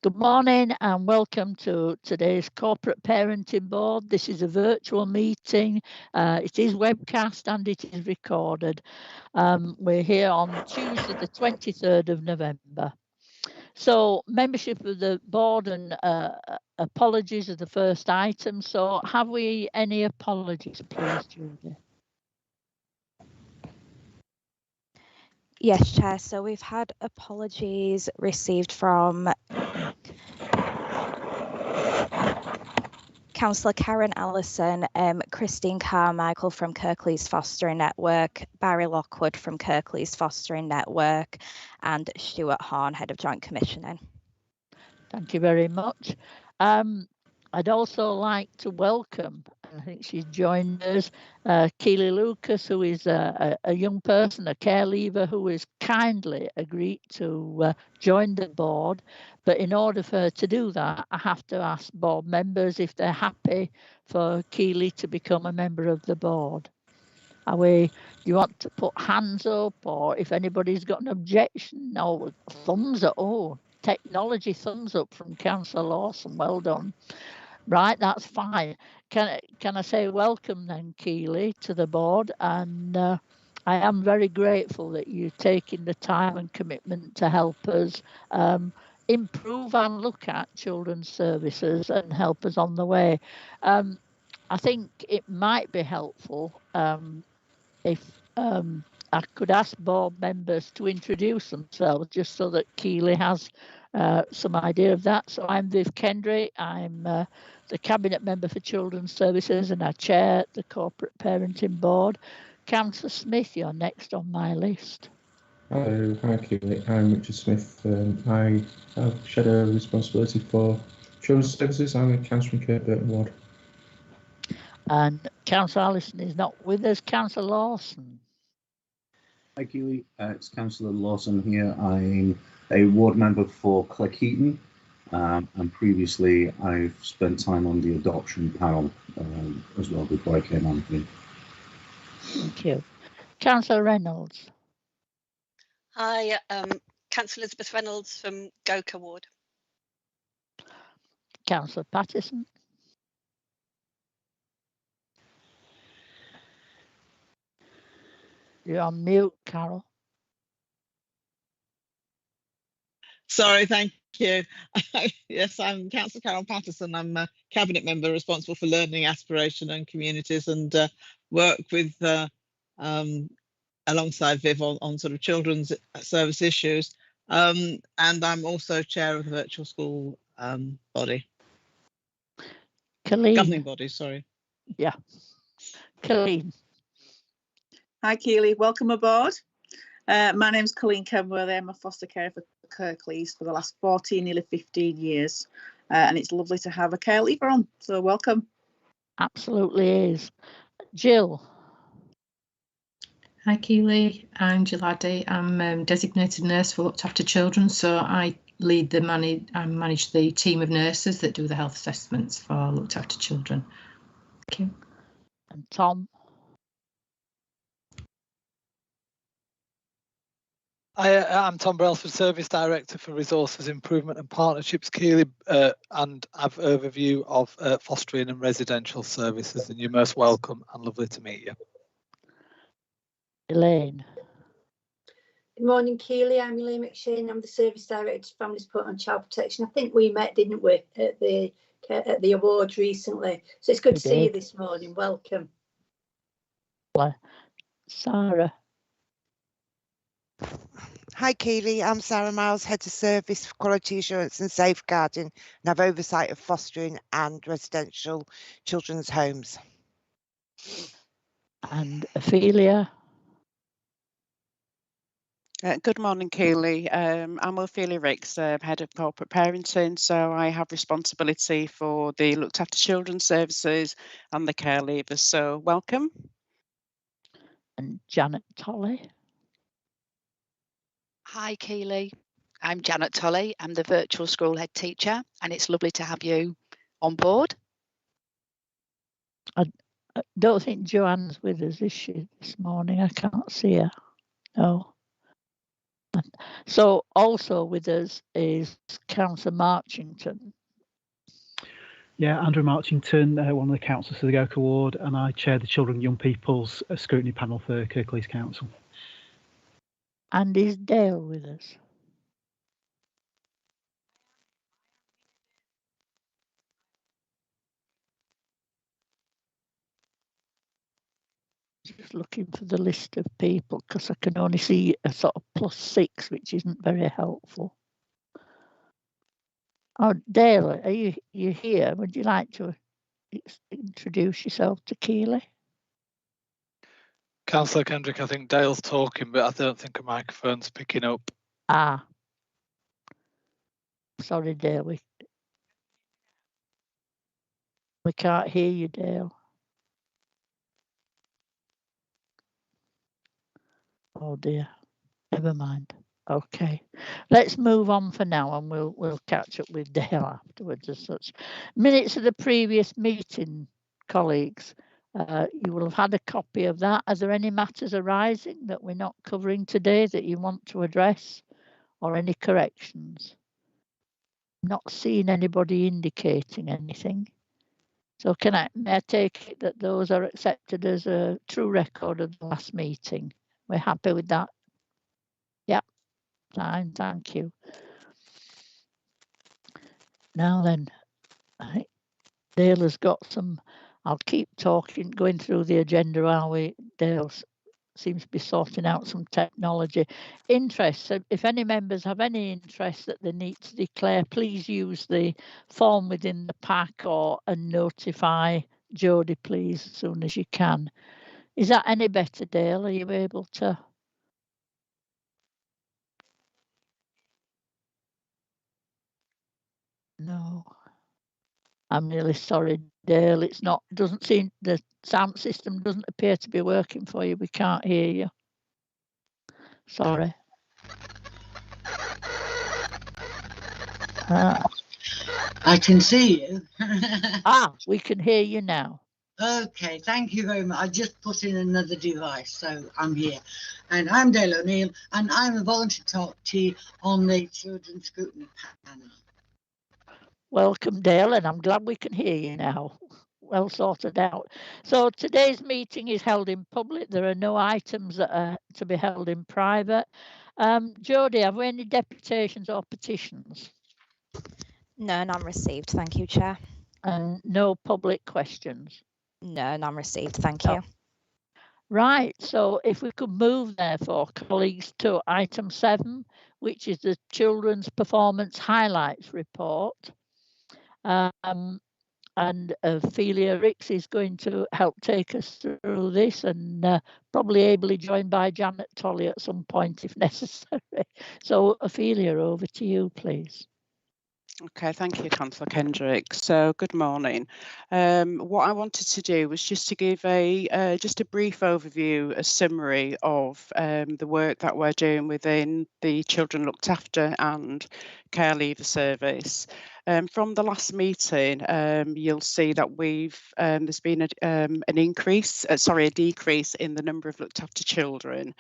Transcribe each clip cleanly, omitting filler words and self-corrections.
Good morning and welcome to today's Corporate Parenting Board. This is a virtual meeting. It is webcast and it is recorded. We're here on Tuesday the 23rd of November. So membership of the board and apologies are the first item. So have we any apologies, please, Julie? Yes, Chair. So we've had apologies received from Councillor Karen Allison, Christine Carmichael from Kirklees Fostering Network, Barry Lockwood from Kirklees Fostering Network, and Stuart Horn, Head of Joint Commissioning. Thank you very much. I'd also like to welcome, I think she's joined us, Keely Lucas, who is a young person, a care leaver, who has kindly agreed to join the board. But in order for her to do that, I have to ask board members if they're happy for Keely to become a member of the board. Do you want to put hands up, or if anybody's got an objection? No, thumbs up. Oh, technology thumbs up from Councillor Lawson. Well done. Right, that's fine. Can I say welcome then, Keely, to the board? And I am very grateful that you're taking the time and commitment to help us improve and look at children's services and help us on the way. I think it might be helpful if I could ask board members to introduce themselves, just so that Keely has some idea of that. So I'm Viv Kendry. I'm the Cabinet Member for Children's Services and I chair the Corporate Parenting Board. Councillor Smith, you're next on my list. Hello, hi Keely. I'm Richard Smith. I have shadow responsibility for Children's Services. I'm a councillor from Kirklees Ward. And Councillor Allison is not with us. Councillor Lawson. Hi Keely, it's Councillor Lawson here. I'm a ward member for Cleckheaton, and previously I've spent time on the adoption panel as well before I came on here. Thank you. Councillor Reynolds. Hi, Councillor Elizabeth Reynolds from Goka Ward. Councillor Pattison. You're on mute, Carol. Sorry, thank you. Yes, I'm Councillor Carol Patterson. I'm a Cabinet Member responsible for learning, aspiration and communities, and work with alongside Viv on sort of children's service issues. And I'm also chair of the virtual school body. Colleen. Governing body, sorry. Yeah. Colleen. Hi Keely, welcome aboard. My name's Colleen Kenworthy. I'm a foster carer for Kirklees for the last 14, nearly 15 years. And it's lovely to have a care leaver on, so welcome. Absolutely is. Jill. Hi Keely, I'm Jill Addy. I'm designated nurse for Looked After Children, so I manage the team of nurses that do the health assessments for Looked After Children. Thank you. And Tom. I'm Tom Brailsford, Service Director for Resources Improvement and Partnerships, Keely, and have overview of fostering and residential services, and you're most welcome and lovely to meet you. Elaine. Good morning, Keely. I'm Elaine McShane. I'm the Service Director for Family Support and Child Protection. I think we met, didn't we, at the awards recently. So it's good to see you this morning. Welcome. Sarah. Hi Keely, I'm Sarah Miles, Head of Service for Quality Assurance and Safeguarding, and have oversight of fostering and residential children's homes. And Ophelia. Good morning, Keely. I'm Ophelia Ricks, Head of Corporate Parenting, so I have responsibility for the Looked After Children's Services and the care leavers, so welcome. And Janet Tolley. Hi Keely, I'm Janet Tolley. I'm the virtual school head teacher and it's lovely to have you on board. I don't think Joanne's with us, is she, this morning? I can't see her. No. So also with us is Councillor Marchington. Yeah, Andrew Marchington, one of the councillors for the Goka Ward, and I chair the Children and Young People's Scrutiny Panel for Kirklees Council. And is Dale with us? Just looking for the list of people because I can only see a sort of +6, which isn't very helpful. Oh, Dale, are you here? Would you like to introduce yourself to Keely? Councillor Kendrick, I think Dale's talking, but I don't think a microphone's picking up. Ah. Sorry, Dale. We can't hear you, Dale. Oh dear. Never mind. Okay. Let's move on for now and we'll catch up with Dale afterwards as such. Minutes of the previous meeting, colleagues. You will have had a copy of that. Are there any matters arising that we're not covering today that you want to address or any corrections? Not seeing anybody indicating anything. So may I take it that those are accepted as a true record of the last meeting? We're happy with that? Yep, fine, thank you. Now then, I think Dale has got some, I'll keep talking, going through the agenda while Dale seems to be sorting out some technology. Interest, so if any members have any interest that they need to declare, please use the form within the pack and notify Jodie, please, as soon as you can. Is that any better, Dale? Are you able to? No. I'm really sorry, Dale. It's not, doesn't seem, the sound system doesn't appear to be working for you. We can't hear you. Sorry. I can see you. We can hear you now. Okay, thank you very much. I just put in another device, so I'm here. And I'm Dale O'Neill, and I'm a volunteer talk-to on the Children's Scrutiny Panel. Welcome, Dale, and I'm glad we can hear you now. Well sorted out. So today's meeting is held in public. There are no items that are to be held in private. Jodie, have we any deputations or petitions? No, none received. Thank you, Chair. And no public questions? No, none received. Thank you. Right, so if we could move therefore, colleagues, to item 7, which is the Children's Performance Highlights Report. And Ophelia Ricks is going to help take us through this and probably ably joined by Janet Tolley at some point if necessary. So Ophelia, over to you, please. Okay, thank you, Councillor Kendrick. So, good morning. What I wanted to do was just to give just a brief overview, a summary of the work that we're doing within the Children Looked After and Care Leaver Service. From the last meeting, you'll see that there's been a decrease in the number of looked after children.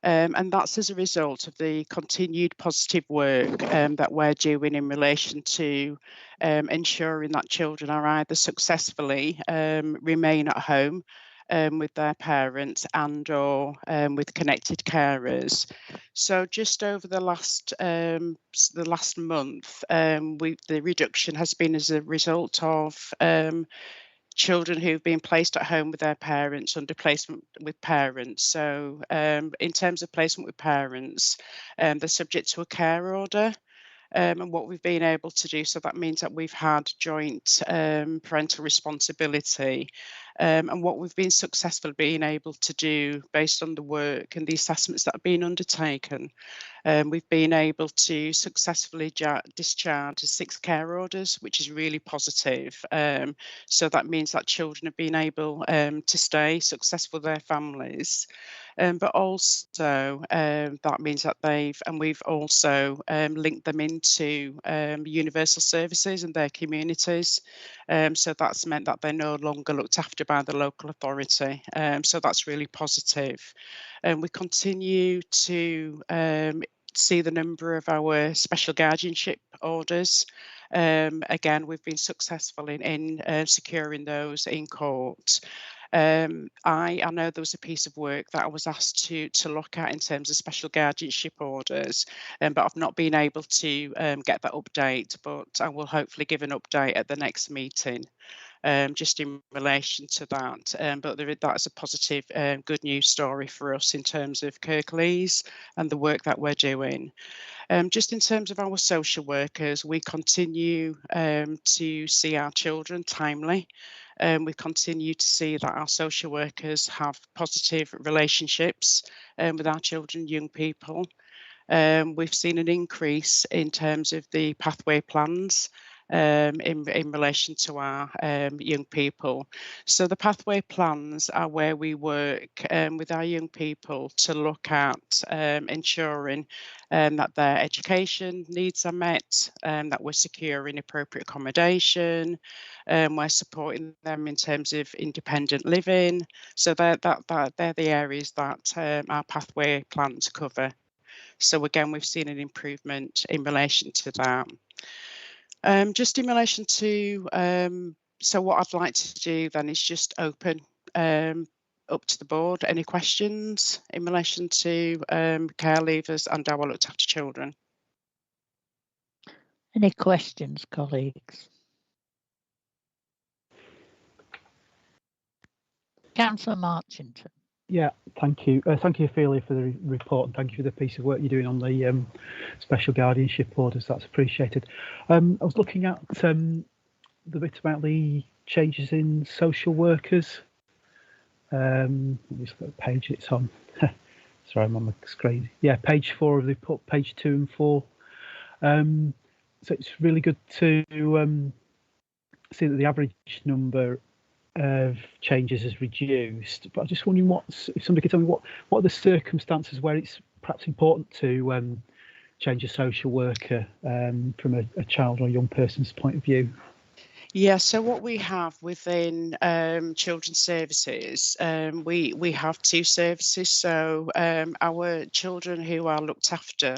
And that's as a result of the continued positive work that we're doing in relation to ensuring that children are either successfully remain at home with their parents and or with connected carers. So just over the last month, the reduction has been as a result of children who've been placed at home with their parents under placement with parents. So in terms of placement with parents, they're subject to a care order. And what we've been able to do, so that means that we've had joint parental responsibility. And what we've been successful being able to do based on the work and the assessments that have been undertaken, we've been able to successfully discharge 6 care orders, which is really positive. So that means that children have been able to stay successful with their families. But also that means that we've also linked them into universal services in their communities. So that's meant that they're no longer looked after by the local authority. So that's really positive. And we continue to see the number of our special guardianship orders. Again, we've been successful in securing those in court. I know there was a piece of work that I was asked to look at in terms of special guardianship orders, but I've not been able to get that update, but I will hopefully give an update at the next meeting. Just in relation to that, but that's a positive, good news story for us in terms of Kirklees and the work that we're doing. Just in terms of our social workers, we continue to see our children timely. We continue to see that our social workers have positive relationships with our children and young people. We've seen an increase in terms of the pathway plans in relation to our young people. So the pathway plans are where we work with our young people to look at ensuring that their education needs are met, that we're securing appropriate accommodation, we're supporting them in terms of independent living. So they're the areas that our pathway plans cover. So again, we've seen an improvement in relation to that. Just in relation to, so what I'd like to do then is just open up to the board. Any questions in relation to care leavers and our looked after children? Any questions, colleagues? Councillor Marchington. Yeah, thank you. Thank you, Ophelia, for the report, and thank you for the piece of work you're doing on the special guardianship orders. That's appreciated. I was looking at the bit about the changes in social workers. Let me just look at the page it's on. Sorry, I'm on the screen. Yeah, page 4 of the report, page 2 and 4. So it's really good to see that the average number of changes is reduced, but I'm just wondering if somebody could tell me what are the circumstances where it's perhaps important to change a social worker from a child or a young person's point of view. Yeah, so what we have within children's services, we have 2 services. So our children who are looked after,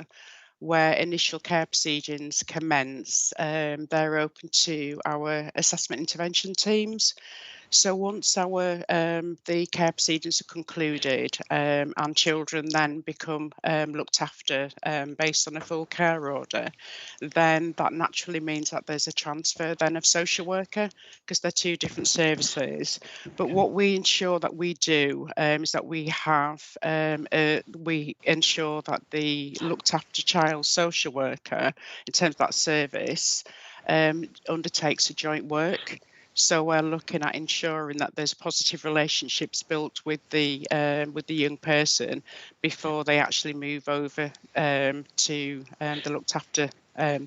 where initial care proceedings commence, they're open to our assessment intervention teams. So once our the care proceedings are concluded and children then become looked after based on a full care order, then that naturally means that there's a transfer then of social worker, because they're 2 different services. But what we ensure that we do is that we have we ensure that the looked after child social worker, in terms of that service, undertakes a joint work. So we're looking at ensuring that there's positive relationships built with the young person before they actually move over to the looked after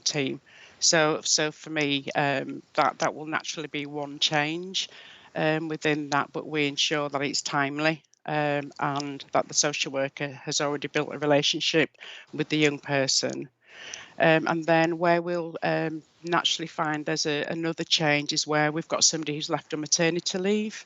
team. So for me, that will naturally be one change within that, but we ensure that it's timely and that the social worker has already built a relationship with the young person. And then where we'll naturally find there's another change is where we've got somebody who's left on maternity leave.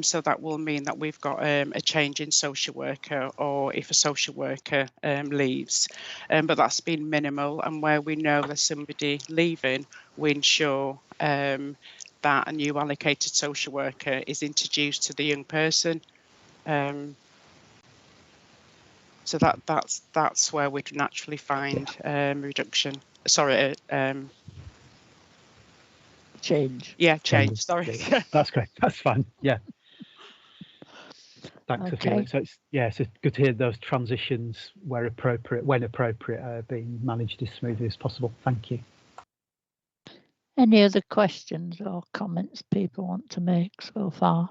So that will mean that we've got a change in social worker, or if a social worker leaves. But that's been minimal, and where we know there's somebody leaving, we ensure that a new allocated social worker is introduced to the young person. So that's where we'd naturally find reduction. Sorry, change. Yeah, change. Sorry. That's great. That's fine. Yeah. Thanks for feeling. So it's good to hear those transitions where appropriate, when appropriate, are being managed as smoothly as possible. Thank you. Any other questions or comments people want to make so far?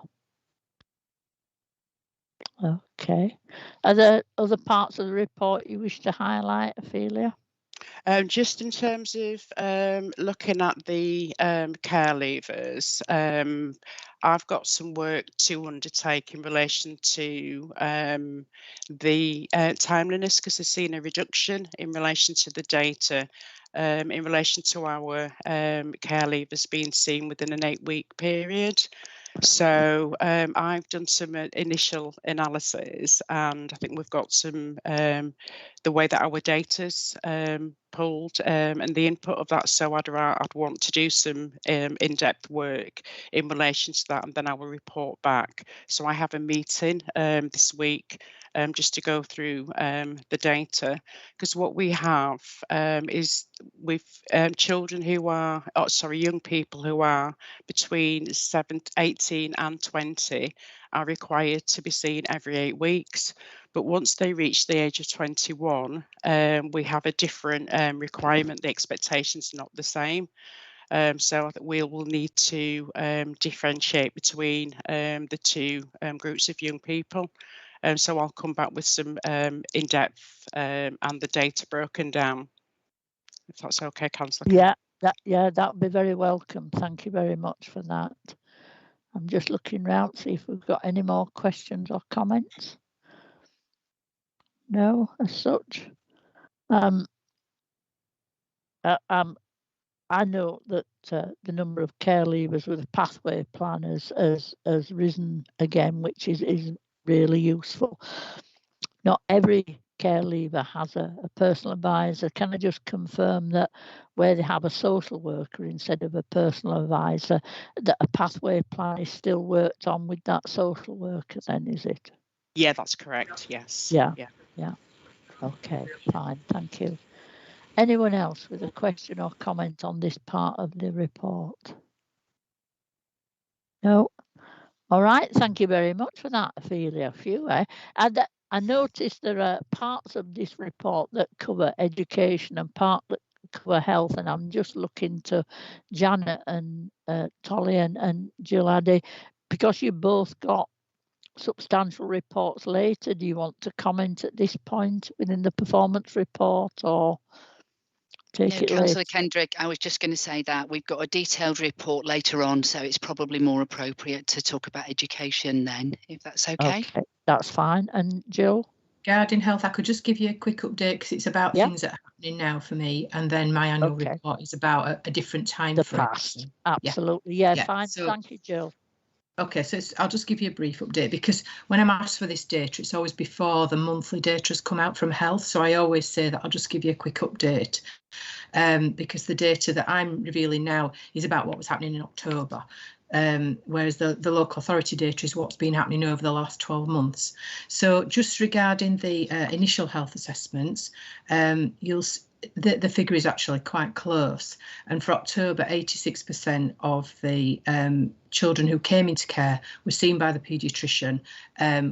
Okay. Are there other parts of the report you wish to highlight, Ophelia? Just in terms of looking at the care leavers, I've got some work to undertake in relation to the timeliness, because I've seen a reduction in relation to the data in relation to our care leavers being seen within an 8-week period. So I've done some initial analysis, and I think we've got some the way that our data's pulled and the input of that. So I'd want to do some in-depth work in relation to that, and then I will report back. So I have a meeting this week just to go through the data, because what we have is with children who are, young people who are between 18 and 20 are required to be seen every 8 weeks. But once they reach the age of 21, we have a different requirement. The expectations are not the same. So I think we will need to differentiate between the two groups of young people. So I'll come back with some in-depth and the data broken down, if that's okay, Councillor. Yeah, that'd be very welcome. Thank you very much for that. I'm just looking round, see if we've got any more questions or comments. No, as such. I know that the number of care leavers with a pathway plan has risen again, which is really useful. Not every care leaver has a personal advisor. Can I just confirm that where they have a social worker instead of a personal advisor, that a pathway plan is still worked on with that social worker then, is it? Yeah, that's correct, yes. Yeah. Okay, fine, thank you. Anyone else with a question or comment on this part of the report? No? All right, thank you very much for that, Ophelia. Phew, and I noticed there are parts of this report that cover education and part that cover health, and I'm just looking to Janet and Tolly and Jill Addy, because you both got substantial reports later. Do you want to comment at this point within the performance report, or take it Councillor later? Kendrick, I was just going to say that we've got a detailed report later on, so it's probably more appropriate to talk about education then, if that's okay. Okay, that's fine. And Jill? Regarding health, I could just give you a quick update because it's about things that are happening now for me, and then my annual report is about a different time frame. Past. Absolutely. Yeah, fine. So, thank you, Jill. Okay, so I'll just give you a brief update, because when I'm asked for this data, it's always before the monthly data has come out from health. So I always say that I'll just give you a quick update, because the data that I'm revealing now is about what was happening in October. Whereas the local authority data is what's been happening over the last 12 months. So just regarding the initial health assessments, the figure is actually quite close. And for October, 86% of the children who came into care were seen by the paediatrician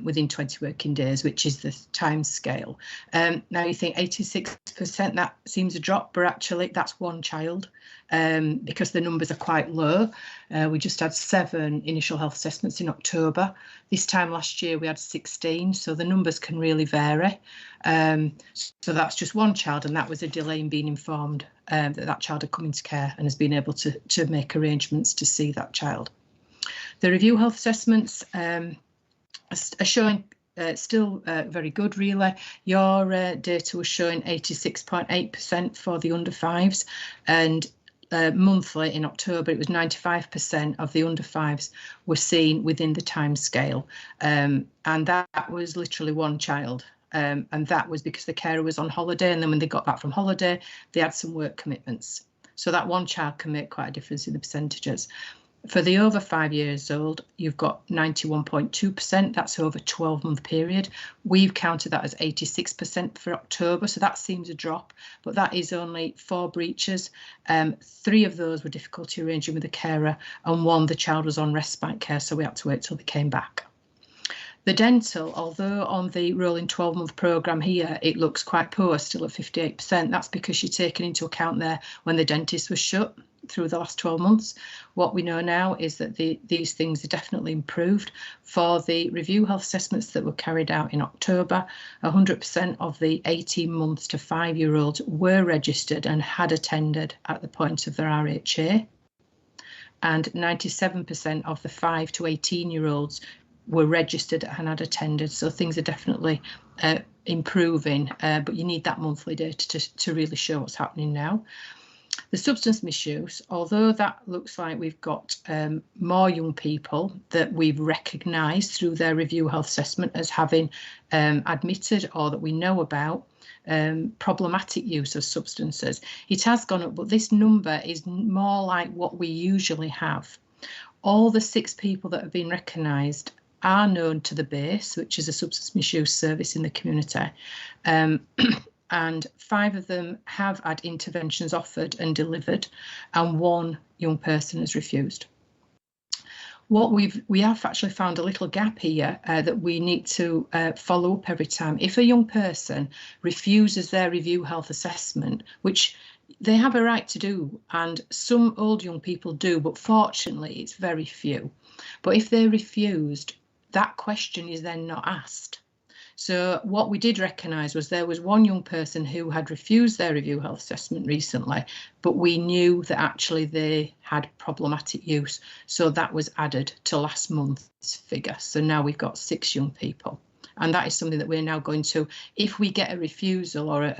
within 20 working days, which is the time scale. Now you think 86%, that seems a drop, but actually that's one child, because the numbers are quite low. We just had 7 initial health assessments in October. This time last year we had 16, so the numbers can really vary. So that's just one child, and that was a delay in being informed that child had come into care and has been able to make arrangements to see that child. The review health assessments are showing still very good, really. Your data was showing 86.8% for the under 5s, and monthly in October it was 95% of the under 5s were seen within the time scale, and that was literally one child. And that was because the carer was on holiday, and then when they got back from holiday, they had some work commitments. So that one child can make quite a difference in the percentages. For the over 5 years old, you've got 91.2%. That's over a 12-month period. We've counted that as 86% for October, so that seems a drop, but that is only 4 breaches. 3 of those were difficulty arranging with the carer, and 1, the child was on respite care, so we had to wait till they came back. The dental, although on the rolling 12-month programme here, it looks quite poor, still at 58%. That's because you're taking into account there when the dentist was shut through the last 12 months. What we know now is that these things are definitely improved. For the review health assessments that were carried out in October, 100% of the 18 months to 5-year-olds were registered and had attended at the point of their RHA. And 97% of the 5 to 18-year-olds were registered and had attended, so things are definitely improving, but you need that monthly data to really show what's happening now. The substance misuse, although that looks like we've got more young people that we've recognised through their review health assessment as having admitted or that we know about problematic use of substances, it has gone up, but this number is more like what we usually have. All the 6 people that have been recognised are known to the base, which is a substance misuse service in the community. And 5 of them have had interventions offered and delivered, and 1 young person has refused. What we have actually found a little gap here that we need to follow up every time. If a young person refuses their review health assessment, which they have a right to do, and some old young people do, but fortunately it's very few. But if they're refused, that question is then not asked. So what we did recognise was there was 1 young person who had refused their review health assessment recently, but we knew that actually they had problematic use. So that was added to last month's figure. So now we've got 6 young people. And that is something that we're now going to, if we get a refusal or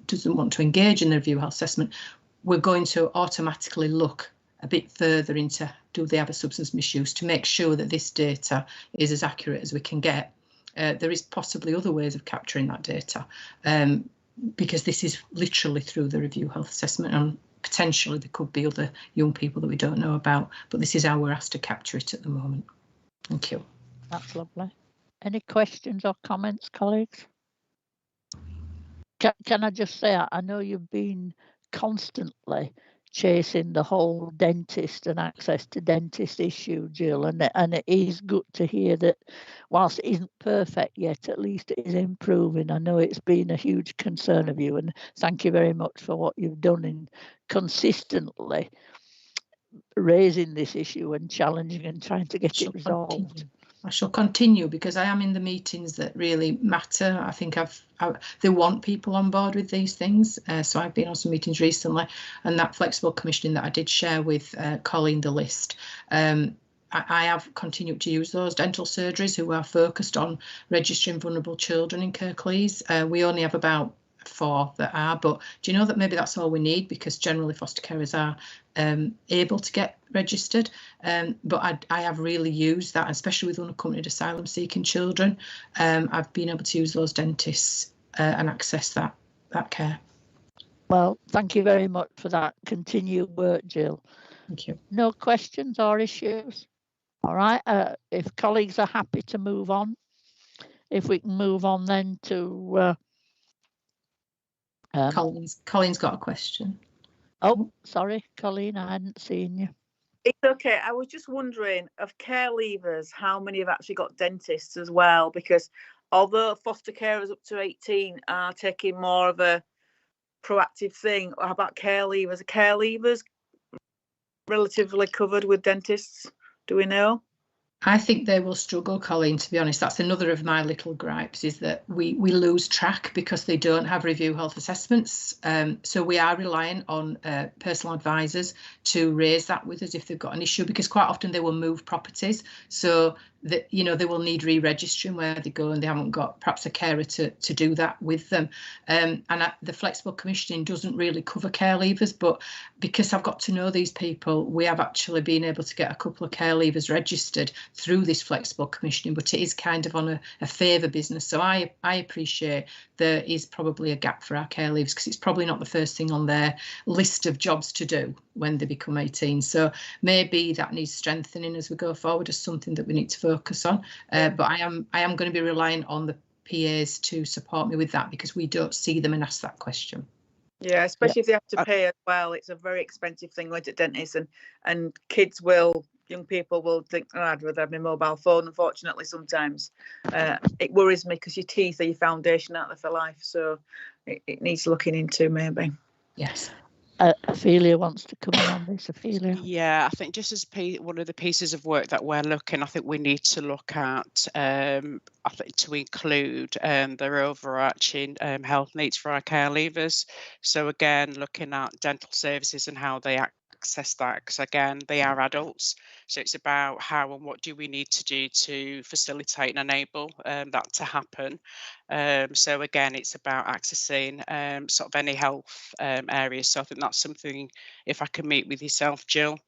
doesn't want to engage in the review health assessment, we're going to automatically look a bit further into, do they have a substance misuse, to make sure that this data is as accurate as we can get. There is possibly other ways of capturing that data because this is literally through the review health assessment, and potentially there could be other young people that we don't know about, but this is how we're asked to capture it at the moment. Thank you. That's lovely. Any questions or comments, colleagues? Can I just say, I know you've been constantly chasing the whole dentist and access to dentist issue, Jill, and it is good to hear that whilst it isn't perfect yet, at least it is improving. I know it's been a huge concern of you, and thank you very much for what you've done in consistently raising this issue and challenging and trying to get it resolved. I shall continue because I am in the meetings that really matter. I think they want people on board with these things. So I've been on some meetings recently, and that flexible commissioning that I did share with Colleen, the list, I have continued to use those dental surgeries who are focused on registering vulnerable children in Kirklees. We only have about 4 that are, but do you know that maybe that's all we need, because generally foster carers are able to get registered, but I have really used that, especially with unaccompanied asylum seeking children. I've been able to use those dentists and access that care. Well, thank you very much for that continued work, Jill. Thank you. No questions or issues? All right, if colleagues are happy to move on, if we can move on then to Colleen's got a question. Oh, sorry, Colleen, I hadn't seen you. It's okay. I was just wondering, of care leavers, how many have actually got dentists as well? Because although foster carers up to 18 are taking more of a proactive thing, how about care leavers? Are care leavers relatively covered with dentists? Do we know? I think they will struggle, Colleen, to be honest. That's another of my little gripes, is that we lose track because they don't have review health assessments. So we are relying on personal advisors to raise that with us if they've got an issue, because quite often they will move properties. So that, you know, they will need re-registering where they go, and they haven't got perhaps a carer to do that with them. And the flexible commissioning doesn't really cover care leavers, but because I've got to know these people, we have actually been able to get a couple of care leavers registered through this flexible commissioning, but it is kind of on a favour business. So I appreciate there is probably a gap for our care leavers, because it's probably not the first thing on their list of jobs to do when they become 18. So maybe that needs strengthening as we go forward, as something that we need to focus on. But I am going to be relying on the PAs to support me with that, because we don't see them and ask that question. Yeah, especially if they have to pay as well. It's a very expensive thing going to dentists, and kids will, young people will think, oh, I'd rather have my mobile phone. Unfortunately, sometimes it worries me, because your teeth are your foundation, aren't they, for life? So it needs looking into, maybe. Yes. Ophelia wants to come in on this. Ophelia. Yeah, I think just as one of the pieces of work that we're looking, I think we need to look at, I think, to include their overarching health needs for our care leavers. So again, looking at dental services and how they access that, because again, they are adults. So it's about how and what do we need to do to facilitate and enable that to happen. So again, it's about accessing sort of any health areas. So I think that's something, if I can meet with yourself, Jill,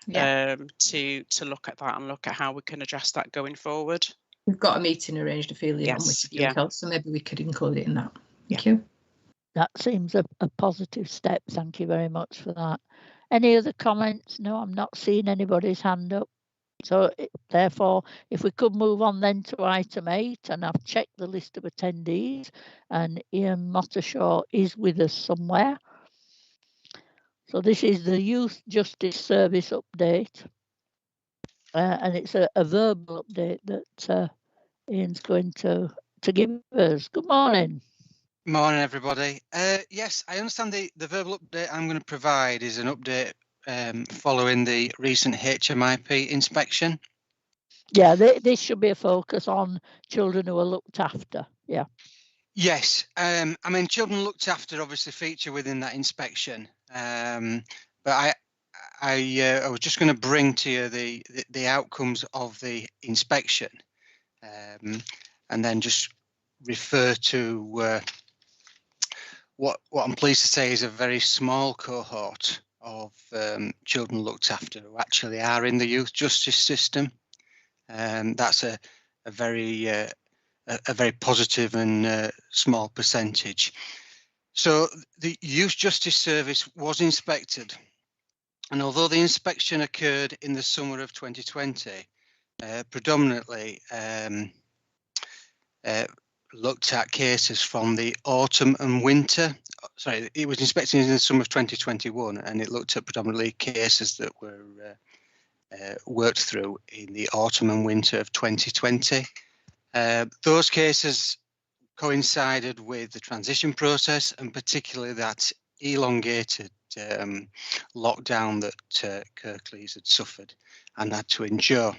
to look at that and look at how we can address that going forward. We've got a meeting arranged, Ophelia, Yes, on with health, so maybe we could include it in that. Thank you. That seems a positive step. Thank you very much for that. Any other comments? No, I'm not seeing anybody's hand up. So therefore, if we could move on then to item 8, and I've checked the list of attendees, and Ian Mottershaw is with us somewhere. So this is the Youth Justice Service update, and it's a verbal update that Ian's going to give us. Good morning. Morning, everybody. Yes, I understand the verbal update I'm going to provide is an update following the recent HMIP inspection. Yeah, this should be a focus on children who are looked after. Yeah. Yes, I mean, children looked after obviously feature within that inspection, but I was just going to bring to you the outcomes of the inspection, and then just refer to what I'm pleased to say is a very small cohort of children looked after who actually are in the youth justice system. That's a very positive and small percentage. So the Youth Justice Service was inspected, and although the inspection occurred in the summer of 2020, predominantly looked at cases from the autumn and winter. Sorry, it was inspected in the summer of 2021, and it looked at predominantly cases that were worked through in the autumn and winter of 2020. Those cases coincided with the transition process, and particularly that elongated lockdown that Kirklees had suffered and had to endure.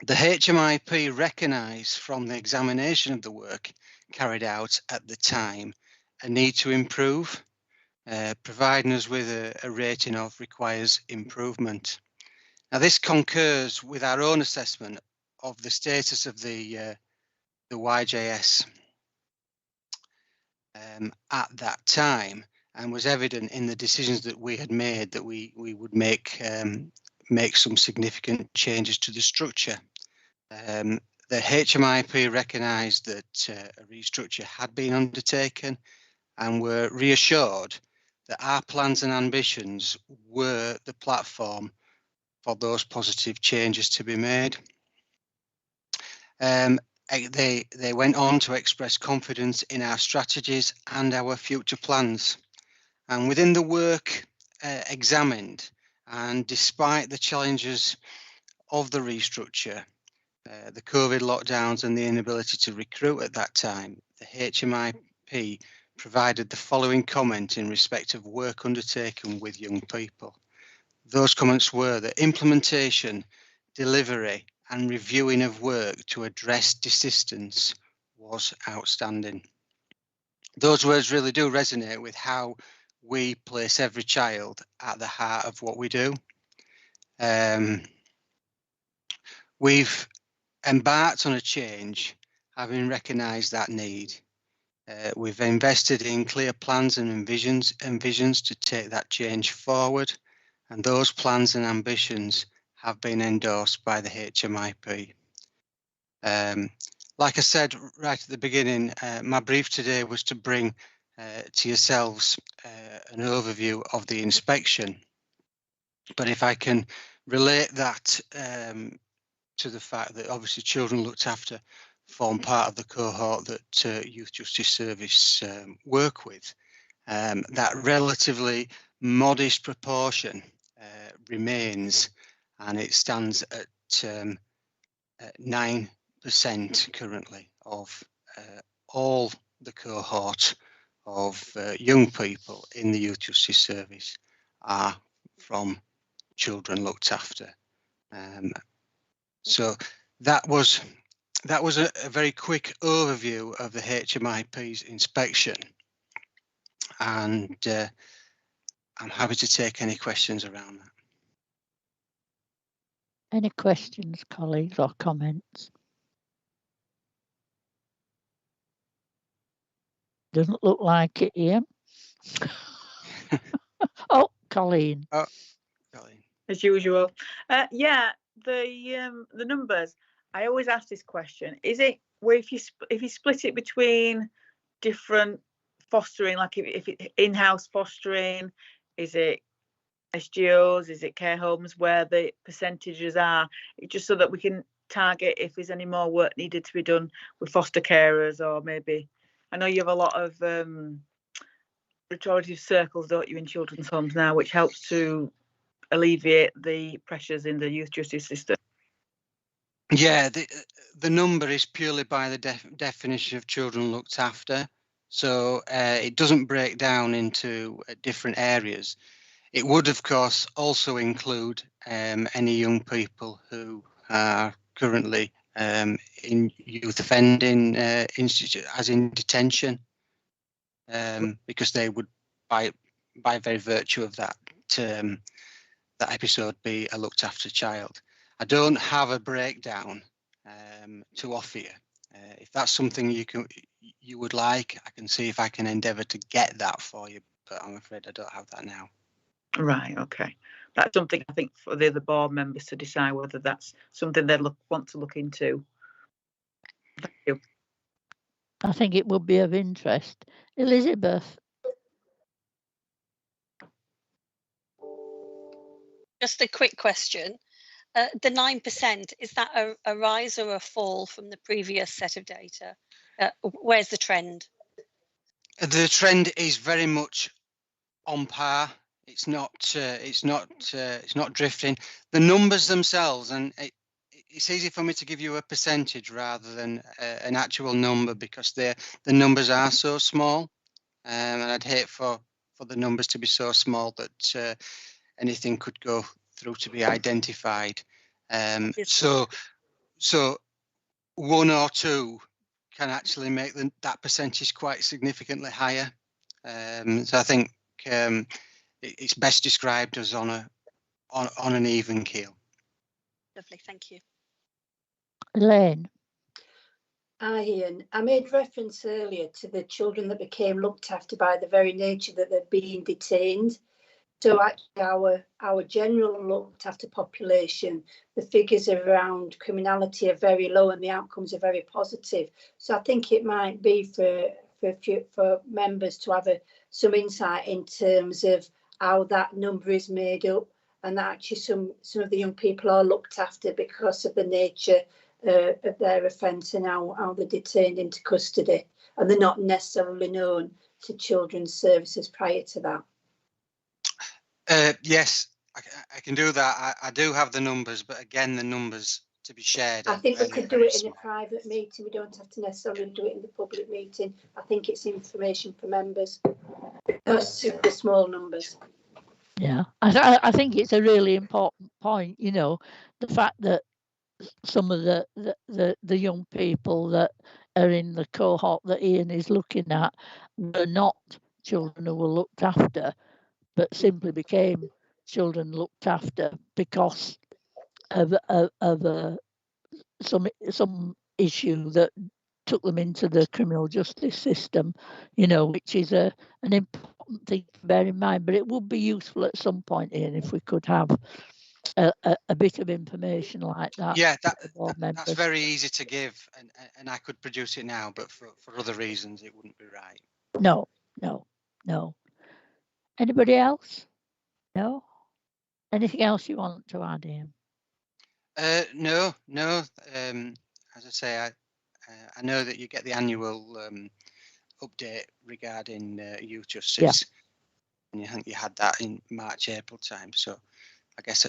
The HMIP recognised from the examination of the work carried out at the time a need to improve, providing us with a rating of requires improvement. Now, this concurs with our own assessment of the status of the YJS at that time, and was evident in the decisions that we had made that we would make some significant changes to the structure. The HMIP recognised that a restructure had been undertaken, and were reassured that our plans and ambitions were the platform for those positive changes to be made. They went on to express confidence in our strategies and our future plans. And within the work examined, and despite the challenges of the restructure, the COVID lockdowns and the inability to recruit at that time, the HMIP provided the following comment in respect of work undertaken with young people. Those comments were that implementation, delivery and reviewing of work to address desistance was outstanding. Those words really do resonate with how we place every child at the heart of what we do. We've embarked on a change, having recognised that need. We've invested in clear plans and visions to take that change forward, and those plans and ambitions have been endorsed by the HMIP. Like I said right at the beginning, my brief today was to bring to yourselves an overview of the inspection. But if I can relate that to the fact that obviously children looked after form part of the cohort that Youth Justice Service work with, that relatively modest proportion remains, and it stands at 9% currently of all the cohort of young people in the Youth Justice Service are from children looked after. So that was a very quick overview of the HMIP's inspection, and I'm happy to take any questions around that. Any questions, colleagues, or comments? Doesn't look like it, Ian. Oh, Colleen. Oh, Colleen. As usual. Yeah, the numbers. I always ask this question: is it where if you split it between different fostering, like if it in-house fostering, is it SGOs, is it care homes, where the percentages are, just so that we can target if there's any more work needed to be done with foster carers, or maybe I know you have a lot of restorative circles, don't you, in children's homes now, which helps to alleviate the pressures in the youth justice system. Yeah, the number is purely by the definition of children looked after. So it doesn't break down into different areas. It would, of course, also include any young people who are currently in youth offending institute, as in detention, because they would, by very virtue of that that episode, be a looked after child. I don't have a breakdown to offer you. If that's something you would like, I can see if I can endeavour to get that for you, but I'm afraid I don't have that now. Right, okay. That's something I think for the other board members to decide whether that's something they want to look into. Thank you. I think it would be of interest. Elizabeth. Just a quick question. The 9%, is that a rise or a fall from the previous set of data? Where's the trend? The trend is very much on par. It's not drifting. The numbers themselves, and it's easy for me to give you a percentage rather than an actual number, because the numbers are so small, and I'd hate for the numbers to be so small that anything could go through to be identified. So one or two can actually make that percentage quite significantly higher. So I think it's best described as on an even keel. Lovely, thank you. Elaine. Hi, Ian. I made reference earlier to the children that became looked after by the very nature that they're being detained. So actually our general looked after population, the figures around criminality are very low and the outcomes are very positive. So I think it might be for members to have some insight in terms of how that number is made up, and that actually some of the young people are looked after because of the nature of their offence and how they're detained into custody, and they're not necessarily known to children's services prior to that. Yes, I can do that. I do have the numbers, but again, the numbers to be shared. I think we could do it in a private meeting. We don't have to necessarily do it in the public meeting. I think it's information for members. Those super small numbers. Yeah, I think it's a really important point. You know, the fact that some of the young people that are in the cohort that Ian is looking at were not children who were looked after, but simply became children looked after because of some issue that took them into the criminal justice system, you know, which is an important thing to bear in mind. But it would be useful at some point, Ian, if we could have a bit of information like that. Yeah, that's very easy to give, and I could produce it now, but for other reasons it wouldn't be right. No. Anybody else? No? Anything else you want to add, Ian? No. As I say, I know that you get the annual update regarding youth justice, and I think you had that in March, April time. So I guess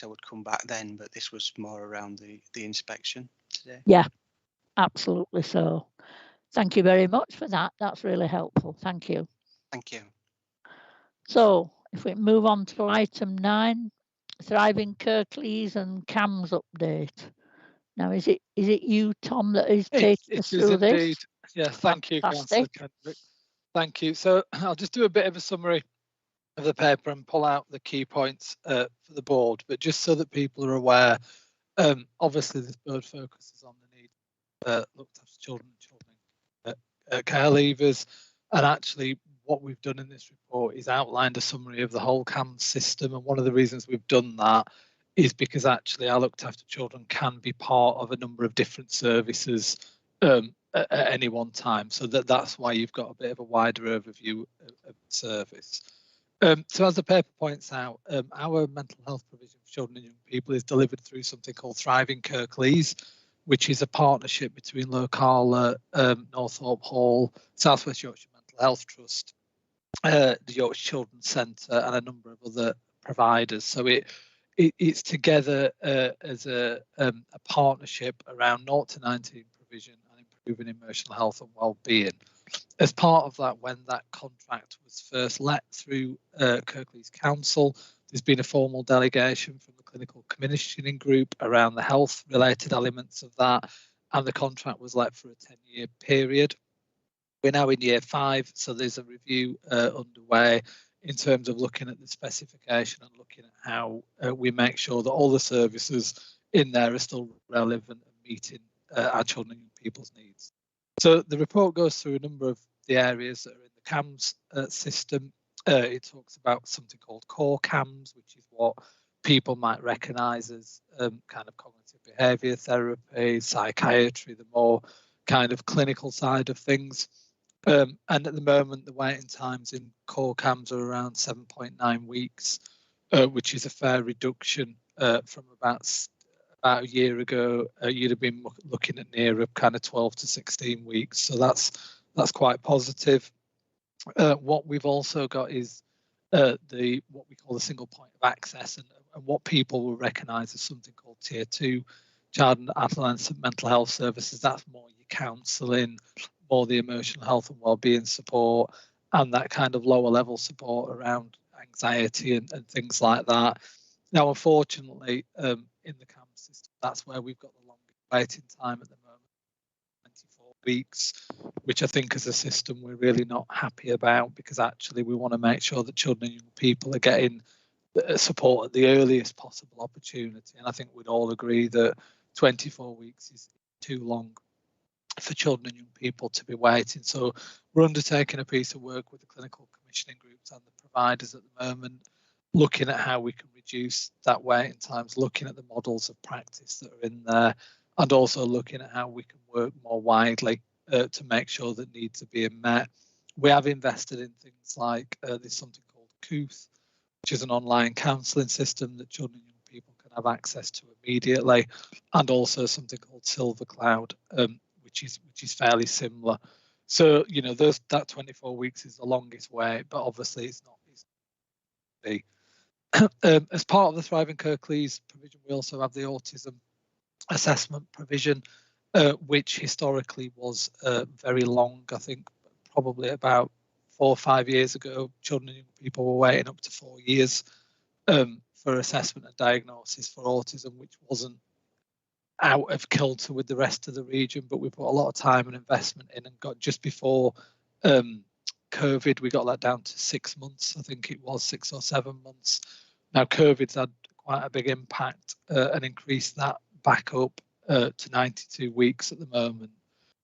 I would come back then, but this was more around the inspection today. Yeah, absolutely. So thank you very much for that. That's really helpful. Thank you. Thank you. So if we move on to item 9, Thriving Kirklees and CAMS update. Now, is it you, Tom, that is taking us through this? Indeed. Yes, thank you, Councillor Kendrick. Thank you. So I'll just do a bit of a summary of the paper and pull out the key points for the board, but just so that people are aware, obviously this board focuses on the need looked after children care leavers, and actually what we've done in this report is outlined a summary of the whole CAMS system, and one of the reasons we've done that is because actually our looked after children can be part of a number of different services at any one time, so that's why you've got a bit of a wider overview of the service. So as the paper points out, our mental health provision for children and young people is delivered through something called Thriving Kirklees, which is a partnership between Locala, Northorpe Hall, South West Yorkshire Mental Health Trust, the Yorkshire Children's Centre, and a number of other providers. So it's together as a partnership around 0 to 19 provision and improving emotional health and well-being. As part of that, when that contract was first let through Kirklees Council, there's been a formal delegation from the clinical commissioning group around the health related elements of that, and the contract was let for a 10-year period. We're now in year 5, so there's a review underway in terms of looking at the specification and looking at how we make sure that all the services in there are still relevant and meeting our children and young people's needs. So the report goes through a number of the areas that are in the CAMS system. It talks about something called core CAMS, which is what people might recognise as kind of cognitive behaviour therapy, psychiatry, the more kind of clinical side of things. And at the moment, the waiting times in core CAMS are around 7.9 weeks, which is a fair reduction from about a year ago. You'd have been looking at nearer kind of 12 to 16 weeks. So that's quite positive. What we've also got is what we call the single point of access, and what people will recognise as something called Tier 2 child and adolescent mental health services. That's more your counselling, more the emotional health and wellbeing support, and that kind of lower level support around anxiety and things like that. Now, unfortunately, in the CAMS system, that's where we've got the longest waiting time at the moment, 24 weeks, which I think as a system we're really not happy about, because actually we want to make sure that children and young people are getting support at the earliest possible opportunity. And I think we'd all agree that 24 weeks is too long for children and young people to be waiting. So we're undertaking a piece of work with the clinical commissioning groups and the providers at the moment, looking at how we can reduce that waiting times, looking at the models of practice that are in there, and also looking at how we can work more widely to make sure that needs are being met. We have invested in things like there's something called COOth, which is an online counselling system that children and young people can have access to immediately, and also something called Silver Cloud, which is fairly similar. So that 24 weeks is the longest way, but obviously it's not easy. As part of the Thriving Kirklees provision, we also have the autism assessment provision, which historically was very long. I think probably about 4 or 5 years ago, children and young people were waiting up to 4 years for assessment and diagnosis for autism, which wasn't out of kilter with the rest of the region, but we put a lot of time and investment in, and got just before COVID, we got that down to 6 months. I think it was 6 or 7 months. Now COVID's had quite a big impact and increased that back up to 92 weeks at the moment.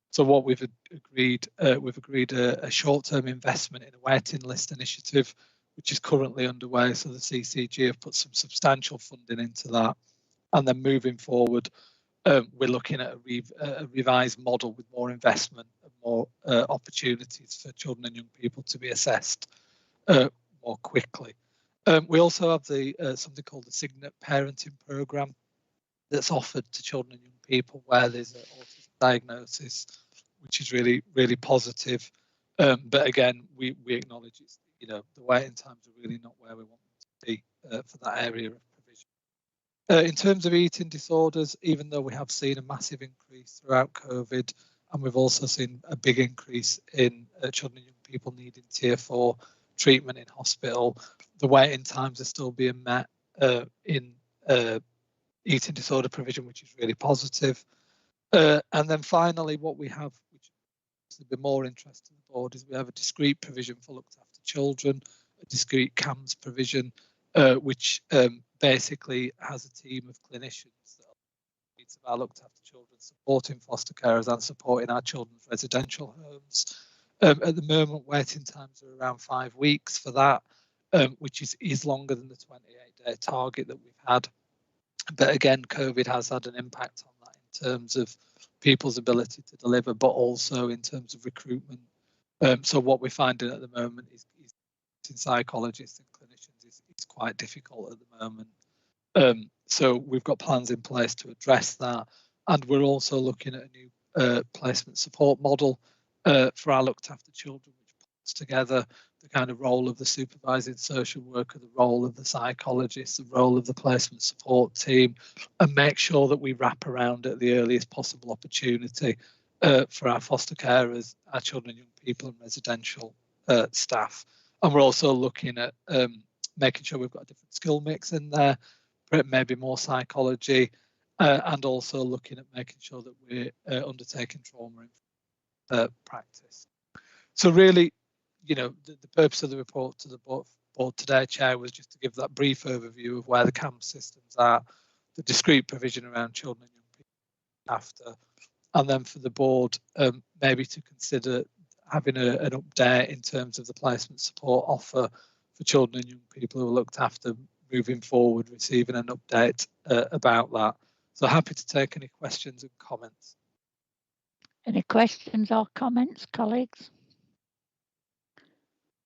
So what we've agreed a short-term investment in a waiting list initiative, which is currently underway. So the CCG have put some substantial funding into that, and then moving forward, we're looking at a revised model with more investment and more opportunities for children and young people to be assessed more quickly. We also have something called the Signet Parenting Programme that's offered to children and young people where there's an autism diagnosis, which is really, really positive. But again, we acknowledge it's, the waiting times are really not where we want them to be for that area of provision. In terms of eating disorders, even though we have seen a massive increase throughout COVID, and we've also seen a big increase in children and young people needing Tier 4 treatment in hospital, the waiting times are still being met in eating disorder provision, which is really positive. And then finally, what we have, which is a bit more interest to the board, is we have a discrete provision for looked after children, a discrete CAMS provision, which basically has a team of clinicians that are needs of our looked after children, supporting foster carers and supporting our children's residential homes. At the moment, waiting times are around 5 weeks for that, which is longer than the 28-day target that we've had. But again, COVID has had an impact on that in terms of people's ability to deliver, but also in terms of recruitment. So what we're finding at the moment is psychologists and clinicians is quite difficult at the moment. So we've got plans in place to address that, and we're also looking at a new placement support model for our looked after children, which puts together the kind of role of the supervising social worker, the role of the psychologist, the role of the placement support team, and make sure that we wrap around at the earliest possible opportunity for our foster carers, our children and young people and residential staff. And we're also looking at making sure we've got a different skill mix in there, maybe more psychology, and also looking at making sure that we're undertaking trauma practice. So really, you know, the purpose of the report to the board today, Chair, was just to give that brief overview of where the CAMS systems are, the discrete provision around children and young people after, and then for the board maybe to consider having an update in terms of the placement support offer for children and young people who are looked after moving forward, receiving an update about that. So happy to take any questions and comments. Any questions or comments, colleagues?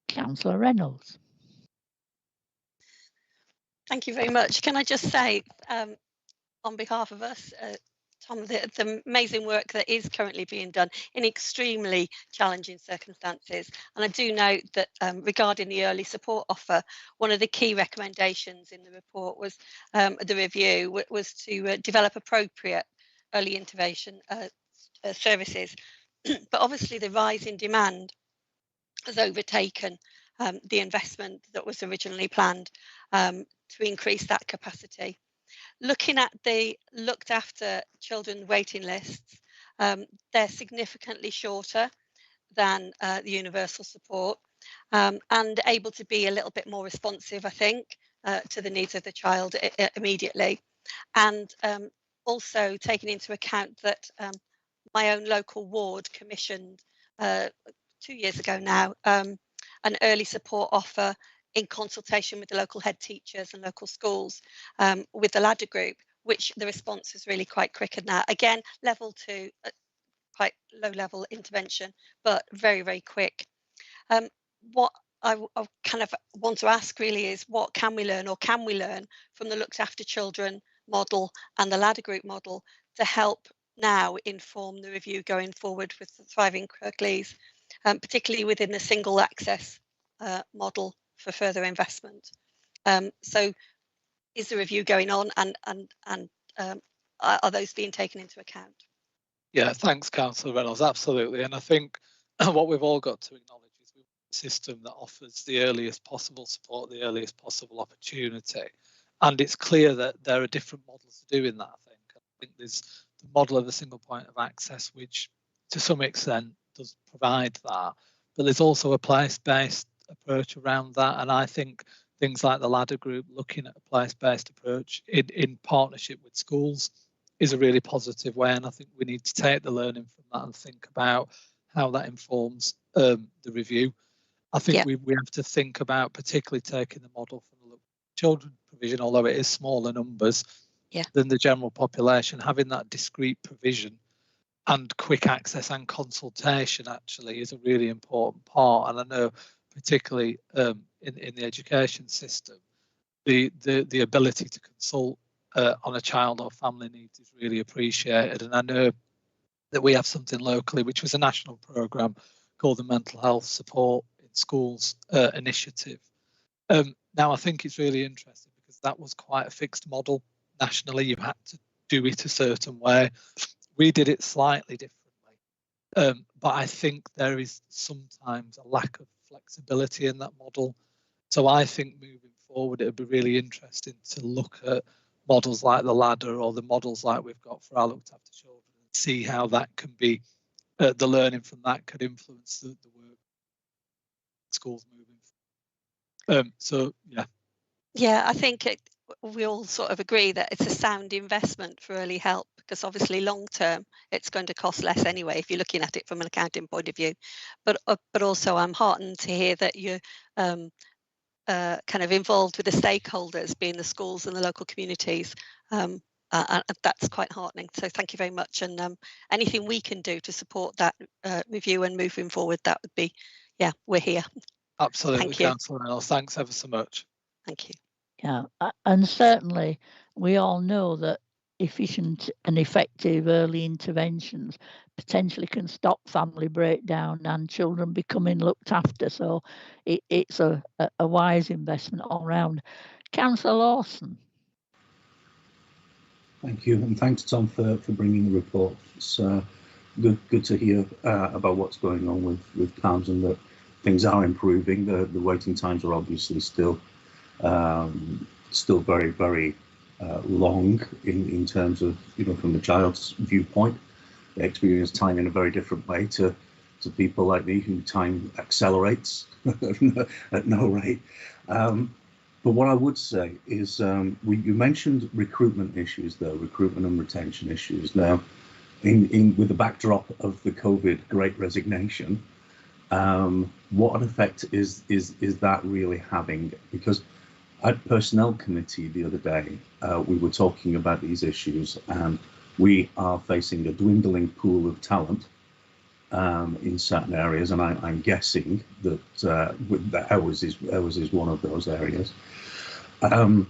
Councillor Reynolds. Thank you very much. Can I just say, on behalf of us, Tom, the amazing work that is currently being done in extremely challenging circumstances. And I do note that regarding the early support offer, one of the key recommendations in the report was the review was to develop appropriate early intervention services. But obviously the rise in demand has overtaken the investment that was originally planned to increase that capacity. Looking at the looked after children waiting lists, they're significantly shorter than the universal support and able to be a little bit more responsive, I think, to the needs of the child immediately. And also taking into account that my own local ward commissioned 2 years ago now an early support offer in consultation with the local head teachers and local schools with the ladder group, which the response is really quite quick in that. Again, level 2, quite low level intervention, but very, very quick. What I kind of want to ask really is, what can we learn, or can we learn from the looked after children model and the ladder group model to help now inform the review going forward with the Thriving Kirklees, particularly within the single access model for further investment. So is the review going on, and are those being taken into account? Yeah, thanks, Councillor Reynolds, absolutely. And I think what we've all got to acknowledge is we want a system that offers the earliest possible support, the earliest possible opportunity. And it's clear that there are different models doing that, I think there's the model of a single point of access, which to some extent does provide that. But there's also a place-based approach around that. And I think things like the ladder group, looking at a place-based approach in partnership with schools, is a really positive way. And I think we need to take the learning from that and think about how that informs the review. I think we have to think about particularly taking the model from the children provision, although it is smaller numbers than the general population, having that discrete provision and quick access and consultation actually is a really important part. And I know particularly in the education system, the ability to consult on a child or family needs is really appreciated. And I know that we have something locally, which was a national programme called the Mental Health Support in Schools initiative. Now, I think it's really interesting because that was quite a fixed model nationally. You had to do it a certain way. We did it slightly differently. But I think there is sometimes a lack of flexibility in that model. So I think moving forward, it would be really interesting to look at models like the ladder or the models like we've got for our looked after children and see how that can be, the learning from that could influence the work schools moving forward. So yeah. Yeah, I think we all sort of agree that it's a sound investment for early help, because obviously long term it's going to cost less anyway if you're looking at it from an accounting point of view. But also I'm heartened to hear that you're kind of involved with the stakeholders, being the schools and the local communities. And that's quite heartening. So thank you very much. And anything we can do to support that review and moving forward, that would be, yeah, we're here. Absolutely, Councillor Reynolds. Thanks ever so much. Thank you. Yeah, and certainly we all know that efficient and effective early interventions potentially can stop family breakdown and children becoming looked after. So it's a wise investment all round. Councillor Lawson. Thank you, and thanks, Tom, for bringing the report. It's good to hear about what's going on with CAMS and that things are improving. The waiting times are obviously still very, very long in terms of, from the child's viewpoint. They experience time in a very different way to people like me, who time accelerates at no rate. But what I would say is, you mentioned recruitment issues, though, recruitment and retention issues. Now, with the backdrop of the COVID Great Resignation, what an effect is that really having? Because at Personnel Committee the other day, we were talking about these issues, and we are facing a dwindling pool of talent in certain areas, and I'm guessing that ours is one of those areas. And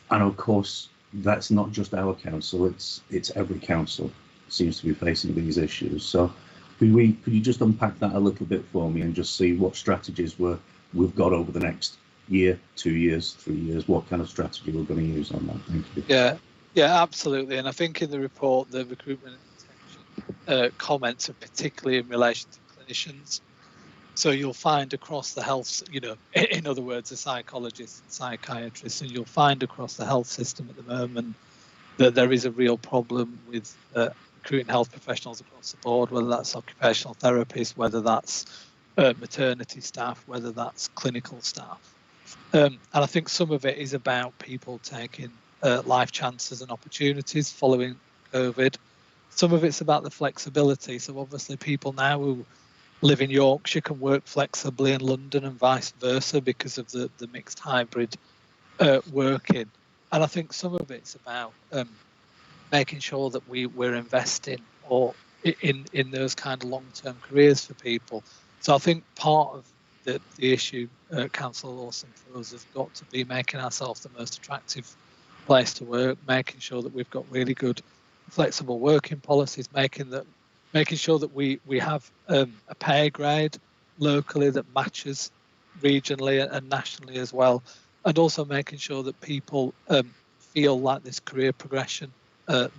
of course, that's not just our council; it's every council seems to be facing these issues. So, could you just unpack that a little bit for me and just see what strategies we've got over the next year, 2 years, 3 years? What kind of strategy we're going to use on that? Thank you. Yeah, absolutely. And I think in the report, the recruitment and retention comments are particularly in relation to clinicians. So you'll find across the health, in other words, the psychologists and psychiatrists, and you'll find across the health system at the moment that there is a real problem with recruiting health professionals across the board, whether that's occupational therapists, whether that's maternity staff, whether that's clinical staff. And I think some of it is about people taking life chances and opportunities following COVID. Some of it's about the flexibility. So obviously people now who live in Yorkshire can work flexibly in London and vice versa because of the mixed hybrid working. And I think some of it's about making sure that we're investing in those kind of long-term careers for people. So I think part of the issue, Councillor Lawson, for us has got to be making ourselves the most attractive place to work, making sure that we've got really good flexible working policies, making sure that we have a pay grade locally that matches regionally and nationally as well, and also making sure that people feel like there's career progression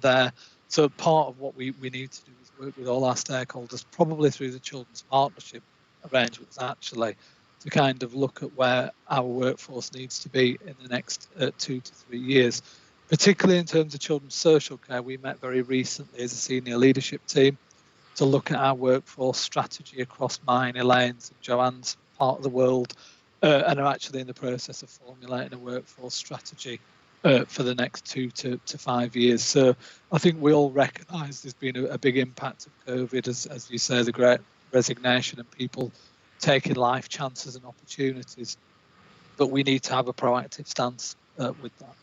there. So part of what we need to do is work with all our stakeholders, probably through the Children's Partnership arrangements actually, to kind of look at where our workforce needs to be in the next 2 to 3 years, particularly in terms of children's social care. We met very recently as a senior leadership team to look at our workforce strategy across mine, Elaine's and Joanne's part of the world, and are actually in the process of formulating a workforce strategy for the next 2 to 5 years. So I think we all recognise there's been a big impact of COVID, as you say, the Great Resignation and people taking life chances and opportunities. But we need to have a proactive stance with that.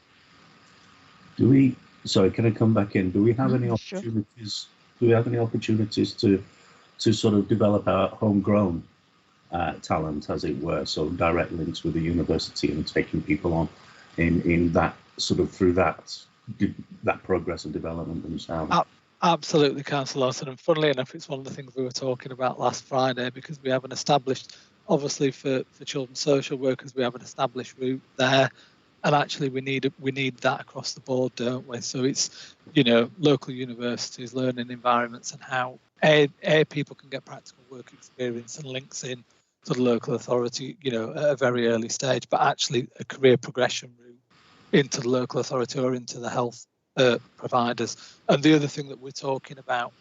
Sorry, can I come back in? Do we have any opportunities? Do we have any opportunities to sort of develop our homegrown talent, as it were? So direct links with the university and taking people on in that sort of through that progress and development themselves. Absolutely, Councillor Lawson. And funnily enough, it's one of the things we were talking about last Friday, because we haven't established, obviously for children's social workers, we have an established route there. And actually we need that across the board, don't we? So it's, local universities, learning environments, and how people can get practical work experience and links in to the local authority, at a very early stage, but actually a career progression route into the local authority or into the health providers. And the other thing that we're talking about,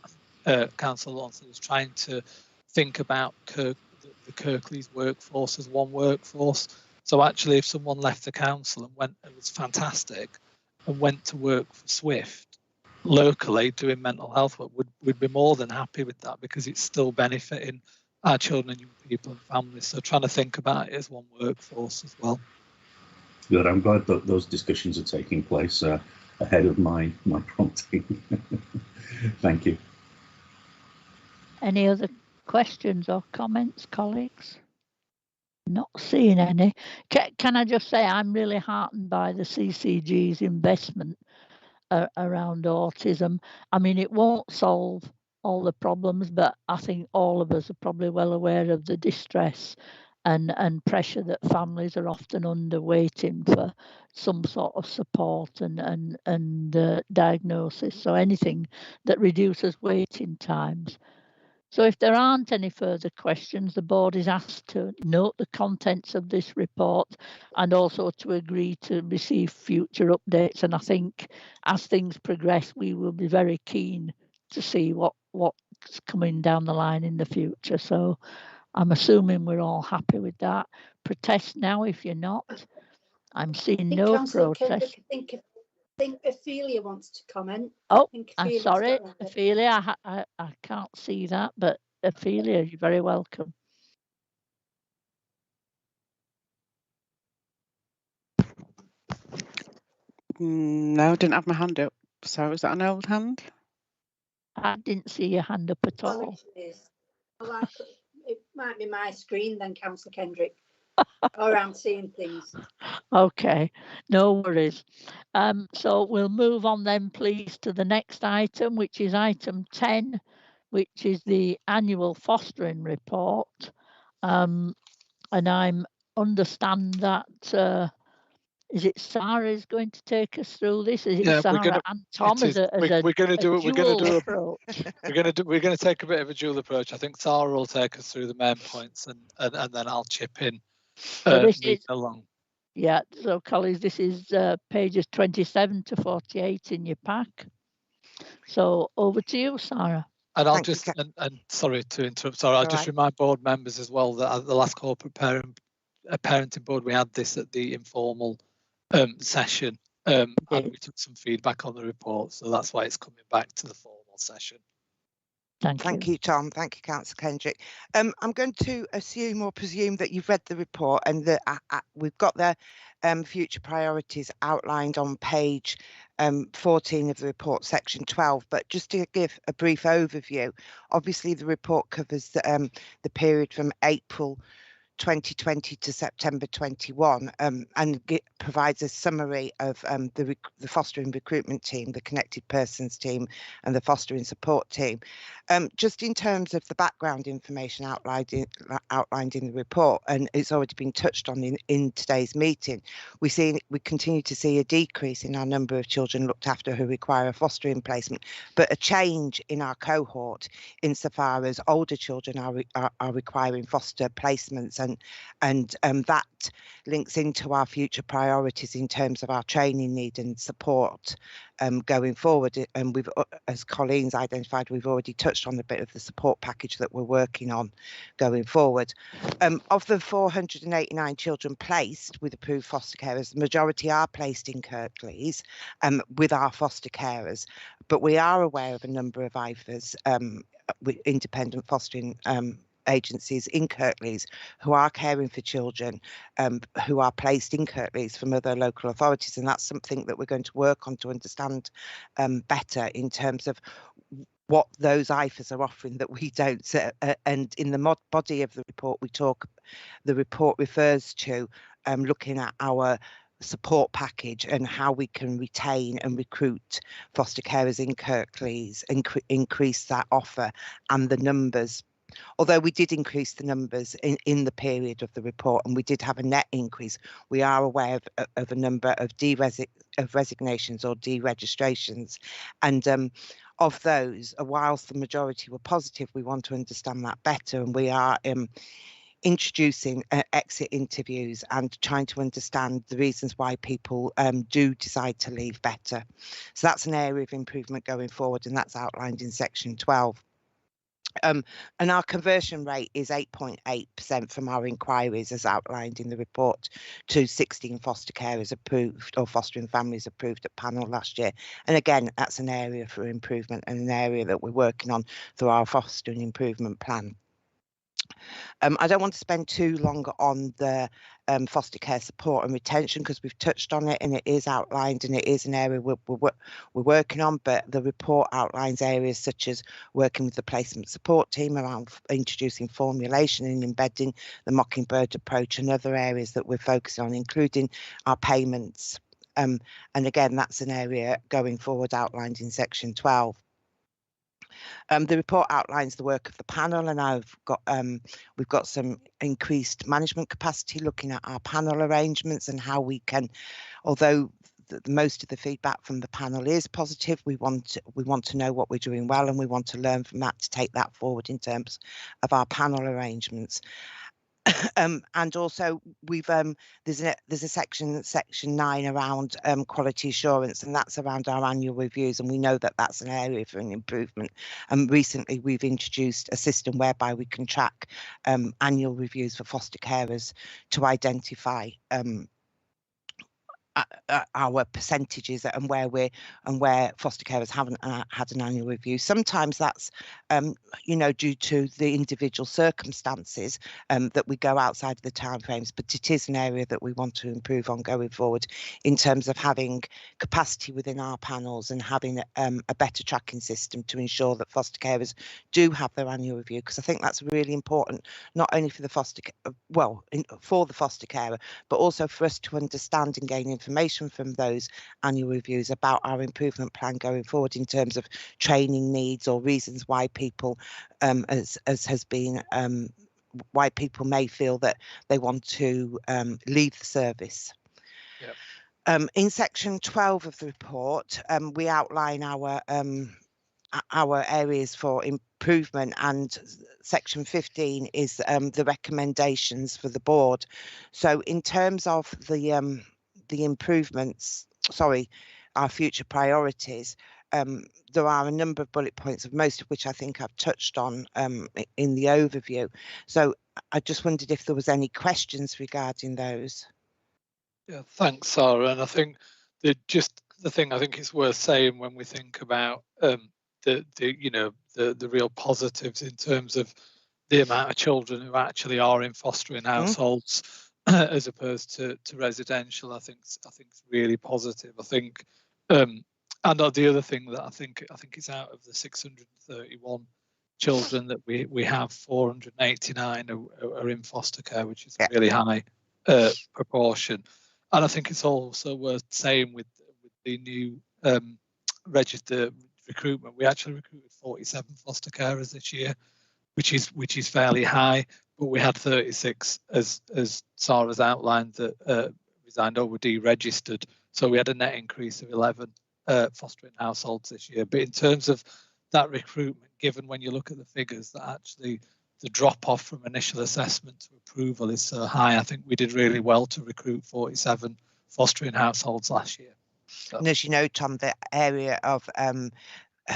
Councillor Lawson, is trying to think about the Kirklees workforce as one workforce. So actually, if someone left the council and went, it was fantastic, and went to work for Swift locally doing mental health work, we'd be more than happy with that, because it's still benefiting our children and young people and families. So trying to think about it as one workforce as well. Good. I'm glad that those discussions are taking place ahead of my prompting. Thank you. Any other questions or comments, colleagues? Not seeing any. Can I just say I'm really heartened by the CCG's investment around autism. I mean, it won't solve all the problems, but I think all of us are probably well aware of the distress and pressure that families are often under, waiting for some sort of support and diagnosis. So anything that reduces waiting times. So if there aren't any further questions, the board is asked to note the contents of this report and also to agree to receive future updates. And I think as things progress, we will be very keen to see what's coming down the line in the future. So I'm assuming we're all happy with that. Protest now if you're not. I'm seeing no protest. I think Ophelia wants to comment. Oh, I'm sorry, Ophelia, I can't see that, but Ophelia, you're very welcome. No, I didn't have my hand up. So is that an old hand? I didn't see your hand up at all. Well, it might be my screen then, Councillor Kendrick, or I'm seeing things. Okay, no worries. So we'll move on then, please, to the next item, which is item 10, which is the annual fostering report. And I understand that is it Sarah is going to take us through this? Is it Sarah and Tom as a we're going to do it. We're going to do approach? We're going to take a bit of a dual approach. I think Sarah will take us through the main points, and then I'll chip in. So this is along. Yeah. So colleagues, this is pages 27 to 48 in your pack. So over to you, Sarah. And I'll just and sorry to interrupt. Sorry, I'll just remind board members as well that at the last corporate parenting board we had this at the informal session, and we took some feedback on the report, so that's why it's coming back to the formal session. Thank you, Tom. Thank you, Councillor Kendrick. I'm going to assume or presume that you've read the report and that we've got the future priorities outlined on page 14 of the report, section 12. But just to give a brief overview, obviously the report covers the period from April 2020 to September 21, and provides a summary of the fostering recruitment team, the connected persons team, and the fostering support team. Just in terms of the background information outlined in the report, and it's already been touched on in today's meeting, we continue to see a decrease in our number of children looked after who require a fostering placement, but a change in our cohort insofar as older children are requiring foster placements, and that links into our future priorities in terms of our training need and support going forward. And we've, as Colleen's identified, we've already touched on a bit of the support package that we're working on going forward. Of the 489 children placed with approved foster carers, the majority are placed in Kirklees with our foster carers, but we are aware of a number of IFAs, with independent fostering agencies in Kirklees who are caring for children who are placed in Kirklees from other local authorities, and that's something that we're going to work on to understand better in terms of what those IFAs are offering that we don't. And in the body of the report, the report refers to looking at our support package and how we can retain and recruit foster carers in Kirklees, increase that offer and the numbers. Although we did increase the numbers in the period of the report, and we did have a net increase, we are aware of a number of resignations or deregistrations. And of those, whilst the majority were positive, we want to understand that better, and we are introducing exit interviews and trying to understand the reasons why people do decide to leave better. So that's an area of improvement going forward, and that's outlined in section 12. And our conversion rate is 8.8% from our inquiries, as outlined in the report, to 16 foster carers approved or fostering families approved at panel last year. And again, that's an area for improvement and an area that we're working on through our fostering improvement plan. I don't want to spend too long on the foster care support and retention, because we've touched on it and it is outlined and it is an area we're working on, but the report outlines areas such as working with the placement support team around introducing formulation and embedding the Mockingbird approach, and other areas that we're focusing on, including our payments. And again, that's an area going forward outlined in section 12. The report outlines the work of the panel, and we've got some increased management capacity looking at our panel arrangements and how we can, although most of the feedback from the panel is positive, we want to know what we're doing well, and we want to learn from that to take that forward in terms of our panel arrangements. And also there's a section 9 around quality assurance, and that's around our annual reviews, and we know that that's an area for an improvement. And recently we've introduced a system whereby we can track annual reviews for foster carers to identify our percentages and where foster carers haven't had an annual review. Sometimes that's due to the individual circumstances that we go outside of the timeframes, but it is an area that we want to improve on going forward in terms of having capacity within our panels and having a better tracking system to ensure that foster carers do have their annual review, because I think that's really important, not only for the foster carer, but also for us to understand and gain information from those annual reviews about our improvement plan going forward in terms of training needs or reasons why people, as has been, why people may feel that they want to leave the service. Yep. In section 12 of the report, we outline our areas for improvement, and section 15 is the recommendations for the board. So in terms of the improvements, our future priorities, there are a number of bullet points, of most of which I think I've touched on in the overview. So I just wondered if there was any questions regarding those. Yeah, thanks, Sarah. And I think the thing I think it's worth saying when we think about the real positives in terms of the amount of children who actually are in fostering households as opposed to residential, I think it's really positive. I think, and the other thing that I think is out of the 631 children that we have, 489 are in foster care, which is a really high proportion. And I think it's also worth saying with the new register recruitment, we actually recruited 47 foster carers this year, which is fairly high, but we had 36, as Sarah's outlined, that resigned or were deregistered. So we had a net increase of 11 fostering households this year. But in terms of that recruitment, given when you look at the figures that actually the drop off from initial assessment to approval is so high, I think we did really well to recruit 47 fostering households last year. So. And as you know, Tom, the area of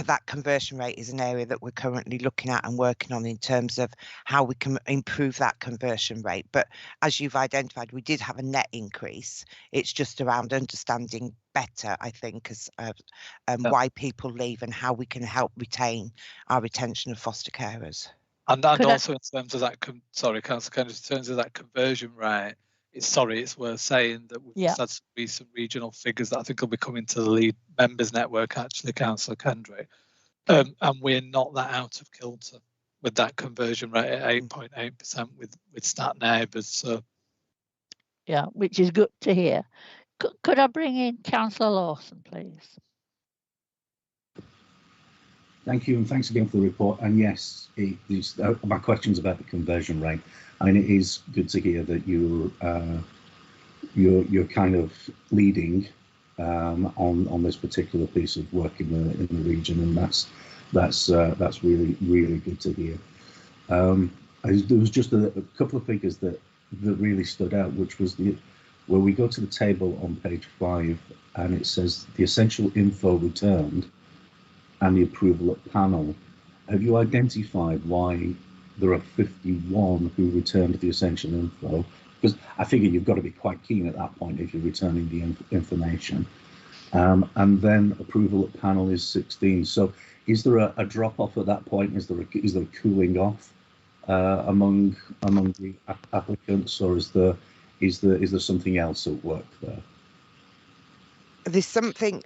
that conversion rate is an area that we're currently looking at and working on in terms of how we can improve that conversion rate. But as you've identified, we did have a net increase. It's just around understanding better, I think, as why people leave and how we can help retain our retention of foster carers. And also in terms of that, Councillor Kendrick, in terms of that conversion rate, it's worth saying that we've just had some recent regional figures that I think will be coming to the lead members network, actually, Councillor Kendrick. And we're not that out of kilter with that conversion rate at 8.8% with stat neighbours. So. Yeah, which is good to hear. Could I bring in Councillor Lawson, please? Thank you, and thanks again for the report. And yes, my question's about the conversion rate. I mean, it is good to hear that you're kind of leading on this particular piece of work in the region, and that's really good to hear. There was just a couple of figures that really stood out, which was where we go to the table on page 5, and it says the essential info returned and the approval at panel. have you identified why there are 51 who returned the essential info? Because I figure you've got to be quite keen at that point if you're returning the information. And then approval at panel is 16. So is there a drop off at that point? Is there a cooling off among the applicants, or is there something else at work there? There's something.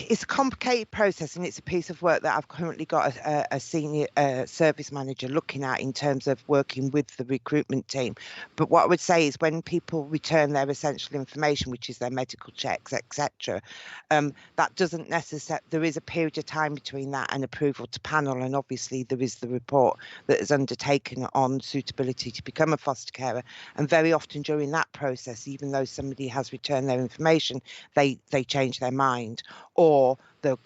It's a complicated process, and it's a piece of work that I've currently got a senior service manager looking at in terms of working with the recruitment team. But what I would say is when people return their essential information, which is their medical checks, etc., that doesn't necessarily, there is a period of time between that and approval to panel, and obviously there is the report that is undertaken on suitability to become a foster carer. And very often during that process, even though somebody has returned their information, they change their mind, or the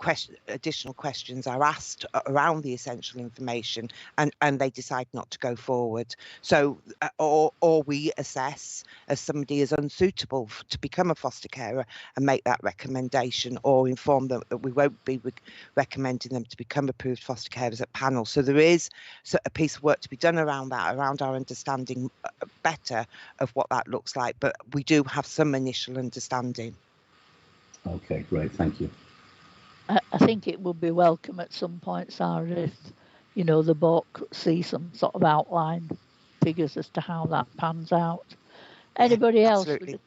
additional questions are asked around the essential information, and they decide not to go forward. So, or we assess as somebody is unsuitable to become a foster carer and make that recommendation, or inform them that we won't be recommending them to become approved foster carers at panel. So there is a piece of work to be done around that, around our understanding better of what that looks like. But we do have some initial understanding. Okay, great, thank you. I think it would be welcome at some point, Sarah, if, you know, the board could see some sort of outline figures as to how that pans out. Anybody else with a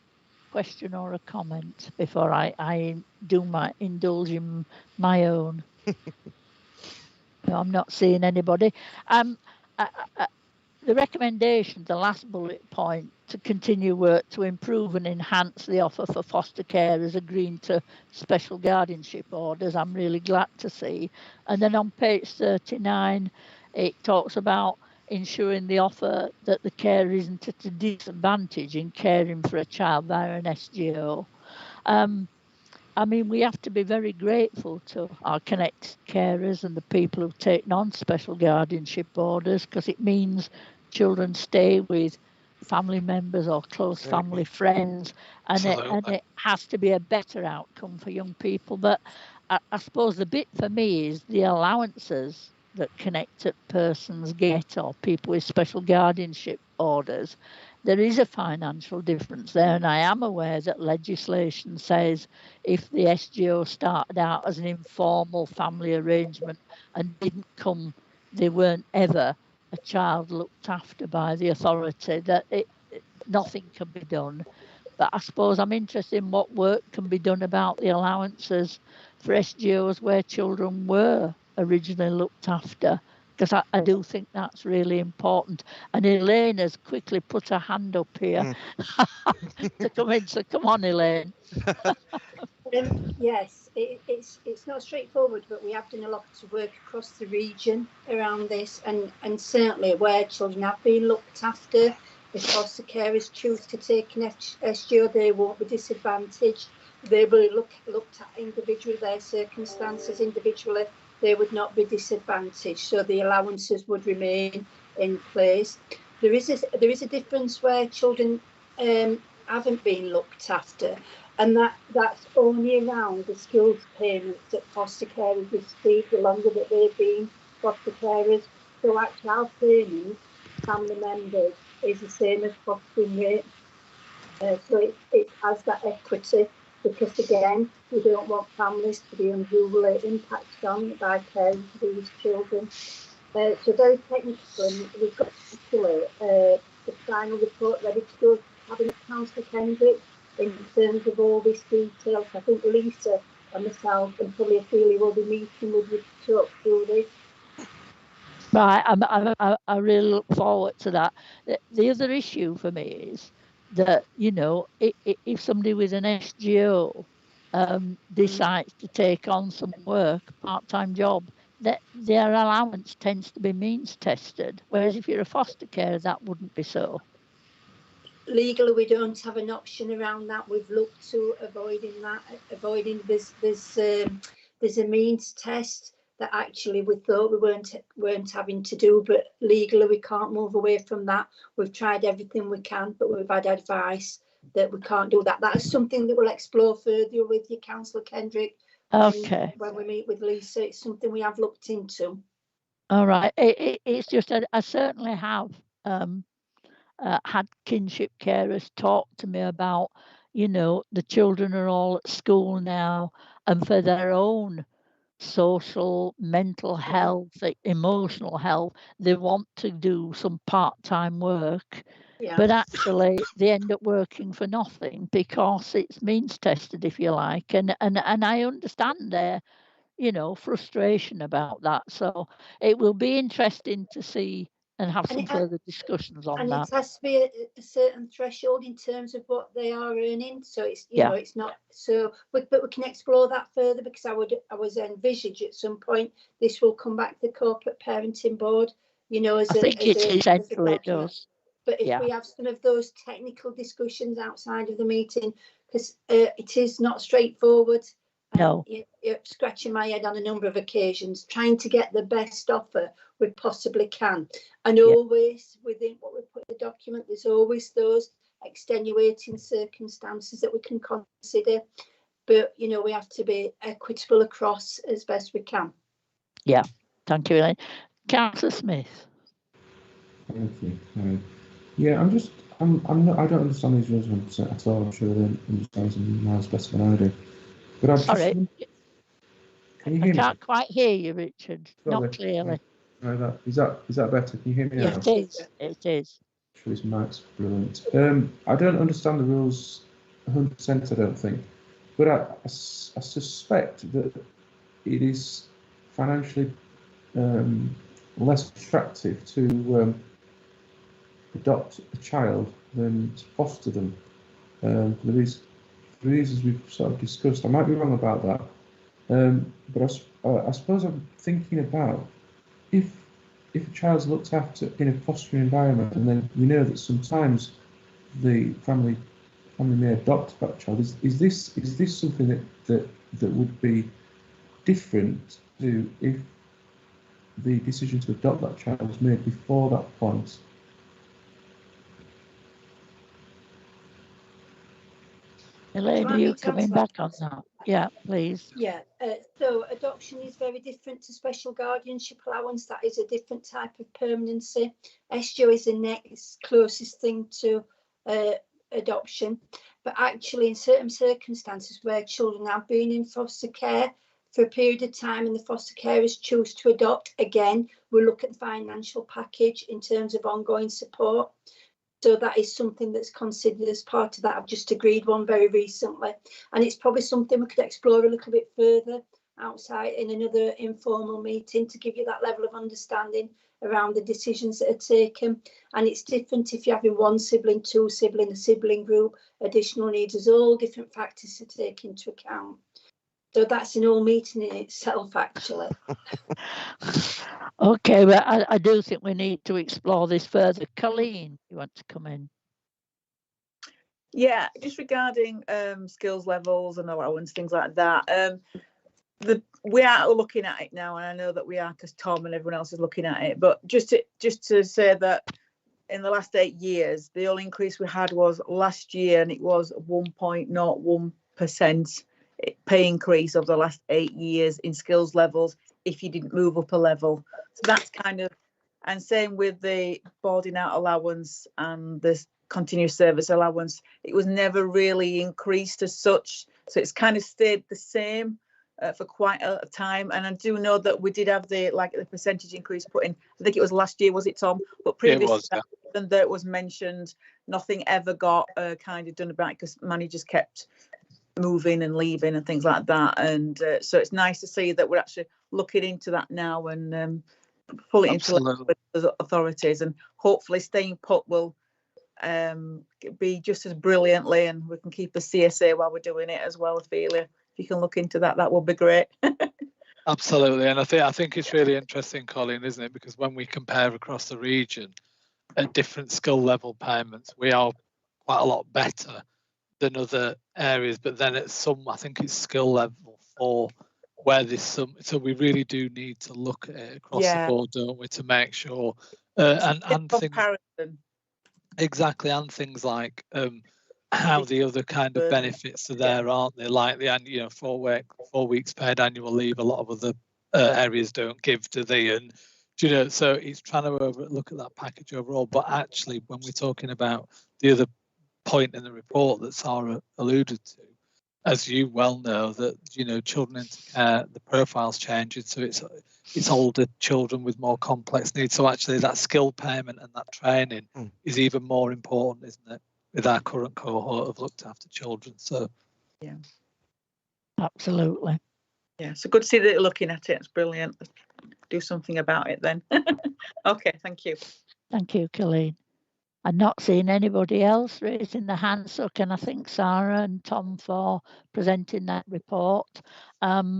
question or a comment before I indulge in my own? No, I'm not seeing anybody. The recommendation, the last bullet point, to continue work to improve and enhance the offer for foster carers agreeing to special guardianship orders, I'm really glad to see. And then on page 39, it talks about ensuring the offer that the carer isn't at a disadvantage in caring for a child via an SGO. I mean, we have to be very grateful to our connected carers and the people who've taken on special guardianship orders, because it means children stay with family members or close family friends, and it has to be a better outcome for young people. But I suppose the bit for me is the allowances that connected persons get, or people with special guardianship orders. There is a financial difference there, and I am aware that legislation says if the SGO started out as an informal family arrangement and they weren't ever a child looked after by the authority, that nothing can be done. But I suppose I'm interested in what work can be done about the allowances for SGOs where children were originally looked after, because I do think that's really important. And Elaine has quickly put her hand up here to come in. So come on, Elaine. Yes, it's not straightforward, but we have done a lot of work across the region around this, and certainly where children have been looked after, if foster carers choose to take an SGO, they won't be disadvantaged. They will be looked at individually, their circumstances individually. They would not be disadvantaged, so the allowances would remain in place. There is a difference where children haven't been looked after, and that's only around the skills payments that foster carers receive the longer that they've been foster carers. So actually our payments, family members, is the same as fostering rate. So it has that equity, because again, we don't want families to be unduly impacted on by caring for these children. So very technically, we've got actually the final report ready to go to Cabinet Councillor Kendrick in terms of all this detail. I think Lisa and myself and probably Ophelia will be meeting with you to talk through this. Right, I really look forward to that. The other issue for me is that, you know, if somebody with an SGO decides to take on some work, part-time job, that their allowance tends to be means tested, whereas if you're a foster carer, that wouldn't be so. Legally, we don't have an option around that. We've looked to avoiding this. There's a means test that actually we thought we weren't having to do, but legally we can't move away from that. We've tried everything we can, but we've had advice that we can't do that. That is something that we'll explore further with you, Councillor Kendrick, Okay. When we meet with Lisa, it's something we have looked into. All right. It's just that I certainly have had kinship carers talk to me about, you know, the children are all at school now, and for their own social, mental health, emotional health, they want to do some part-time work. Yeah. But actually they end up working for nothing because it's means tested, if you like, and I understand their, you know, frustration about that. So it will be interesting to see and have some further discussions on and that. it has to be a certain threshold in terms of what they are earning, so it's you know, it's not so, but we can explore that further, because I was envisage at some point this will come back to the corporate parenting board, you know, as I think it's essential, it document. does. But if we have some of those technical discussions outside of the meeting, because it is not straightforward. No. You're scratching my head on a number of occasions, trying to get the best offer we possibly can. And always within what we put in the document, there's always those extenuating circumstances that we can consider. But, you know, we have to be equitable across as best we can. Yeah, thank you, Elaine. Councillor Smith. Thank you. Yeah, I don't understand these rules 100% at all. I'm sure they understand them miles better than I do. But I'm Sorry, can you hear me? I can't quite hear you, Richard. Sorry. Not clearly. No, is that better? Can you hear me now? It is. It is. Sure, this mic's brilliant. I don't understand the rules 100%. I don't think, but I suspect that it is financially less attractive to adopt a child than to foster them. For the reasons we've sort of discussed. I might be wrong about that, but I suppose I'm thinking about if a child's looked after in a fostering environment, and then we know that sometimes the family may adopt that child. Is this something that would be different to if the decision to adopt that child was made before that point? Elaine, are you coming back on that? Yeah, please. Yeah, so adoption is very different to special guardianship allowance. That is a different type of permanency. SGO is the next closest thing to adoption, but actually in certain circumstances where children have been in foster care for a period of time and the foster carers choose to adopt, again, we'll look at the financial package in terms of ongoing support. So that is something that's considered as part of that. I've just agreed one very recently, and it's probably something we could explore a little bit further outside in another informal meeting to give you that level of understanding around the decisions that are taken. And it's different if you're having one sibling, two sibling, a sibling group, additional needs. There's all different factors to take into account. So that's an whole meeting in itself, actually. Okay, but I do think we need to explore this further. Colleen, you want to come in? Yeah, just regarding skills levels and allowance, things like that. We are looking at it now, and I know that we are because Tom and everyone else is looking at it. But just to say that in the last 8 years, the only increase we had was last year, and it was 1.01% pay increase over the last 8 years in skills levels if you didn't move up a level. So that's kind of, and same with the boarding out allowance and the continuous service allowance. It was never really increased as such, so it's kind of stayed the same for quite a time. And I do know that we did have the percentage increase put in. I think it was last year, was it, Tom? But previously that it was mentioned, nothing ever got kind of done about it because managers kept moving and leaving and things like that. And so it's nice to see that we're actually looking into that now and pull it into the authorities, and hopefully staying put will be just as brilliantly, and we can keep a CSA while we're doing it as well. Ophelia, if you can look into that, that would be great. Absolutely, and I think it's really interesting, Colleen, isn't it? Because when we compare across the region at different skill level payments, we are quite a lot better than other areas. But then at some, I think it's skill level 4 where there's some. So we really do need to look at it across the board, don't we, to make sure and things. Exactly, and things like how the other kind of benefits are there, aren't they? Like the 4 weeks paid annual leave. A lot of other areas don't give, do they? And so it's trying to look at that package overall. But actually, when we're talking about the other point in the report that Sarah alluded to, as you well know, that children into care, the profile's changing, so it's older children with more complex needs. So actually, that skill payment and that training is even more important, isn't it, with our current cohort of looked after children? So yeah, absolutely. Yeah, so good to see that you're looking at it. It's brilliant. Do something about it then. Okay, thank you. Thank you, Colleen. I'm not seeing anybody else raising their hand, so can I thank Sarah and Tom for presenting that report. I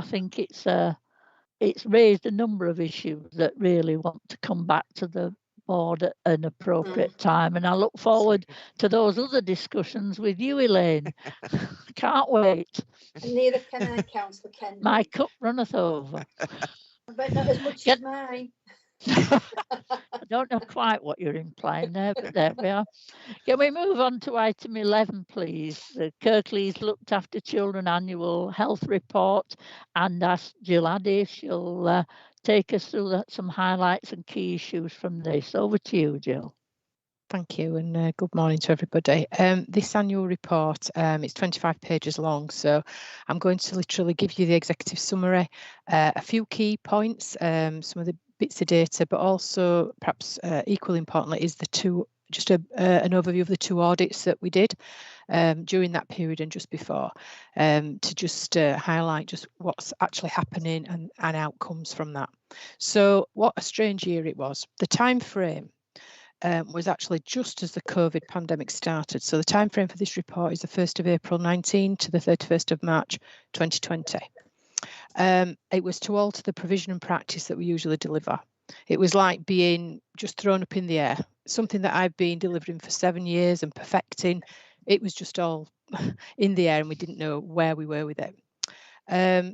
think it's raised a number of issues that really want to come back to the board at an appropriate time, and I look forward to those other discussions with you, Elaine. Can't wait. And neither can I, Councillor Kendall. My cup runneth over. But not as much as mine. I don't know quite what you're implying there, but there we are. Can we move on to item 11, please? The Kirklees Looked After Children Annual Health Report, and ask Jill Addy if she'll take us through some highlights and key issues from this. Over to you, Jill. Thank you, and good morning to everybody. This annual report, it's 25 pages long, so I'm going to literally give you the executive summary, a few key points, some of the bits of data, but also perhaps equally importantly is an overview of the 2 audits that we did during that period and just before, to just highlight just what's actually happening and outcomes from that. So what a strange year it was. The time frame was actually just as the COVID pandemic started. So the time frame for this report is the 1st of April 19 to the 31st of March 2020. It was to alter the provision and practice that we usually deliver. It was like being just thrown up in the air, something that I've been delivering for 7 years and perfecting. It was just all in the air and we didn't know where we were with it.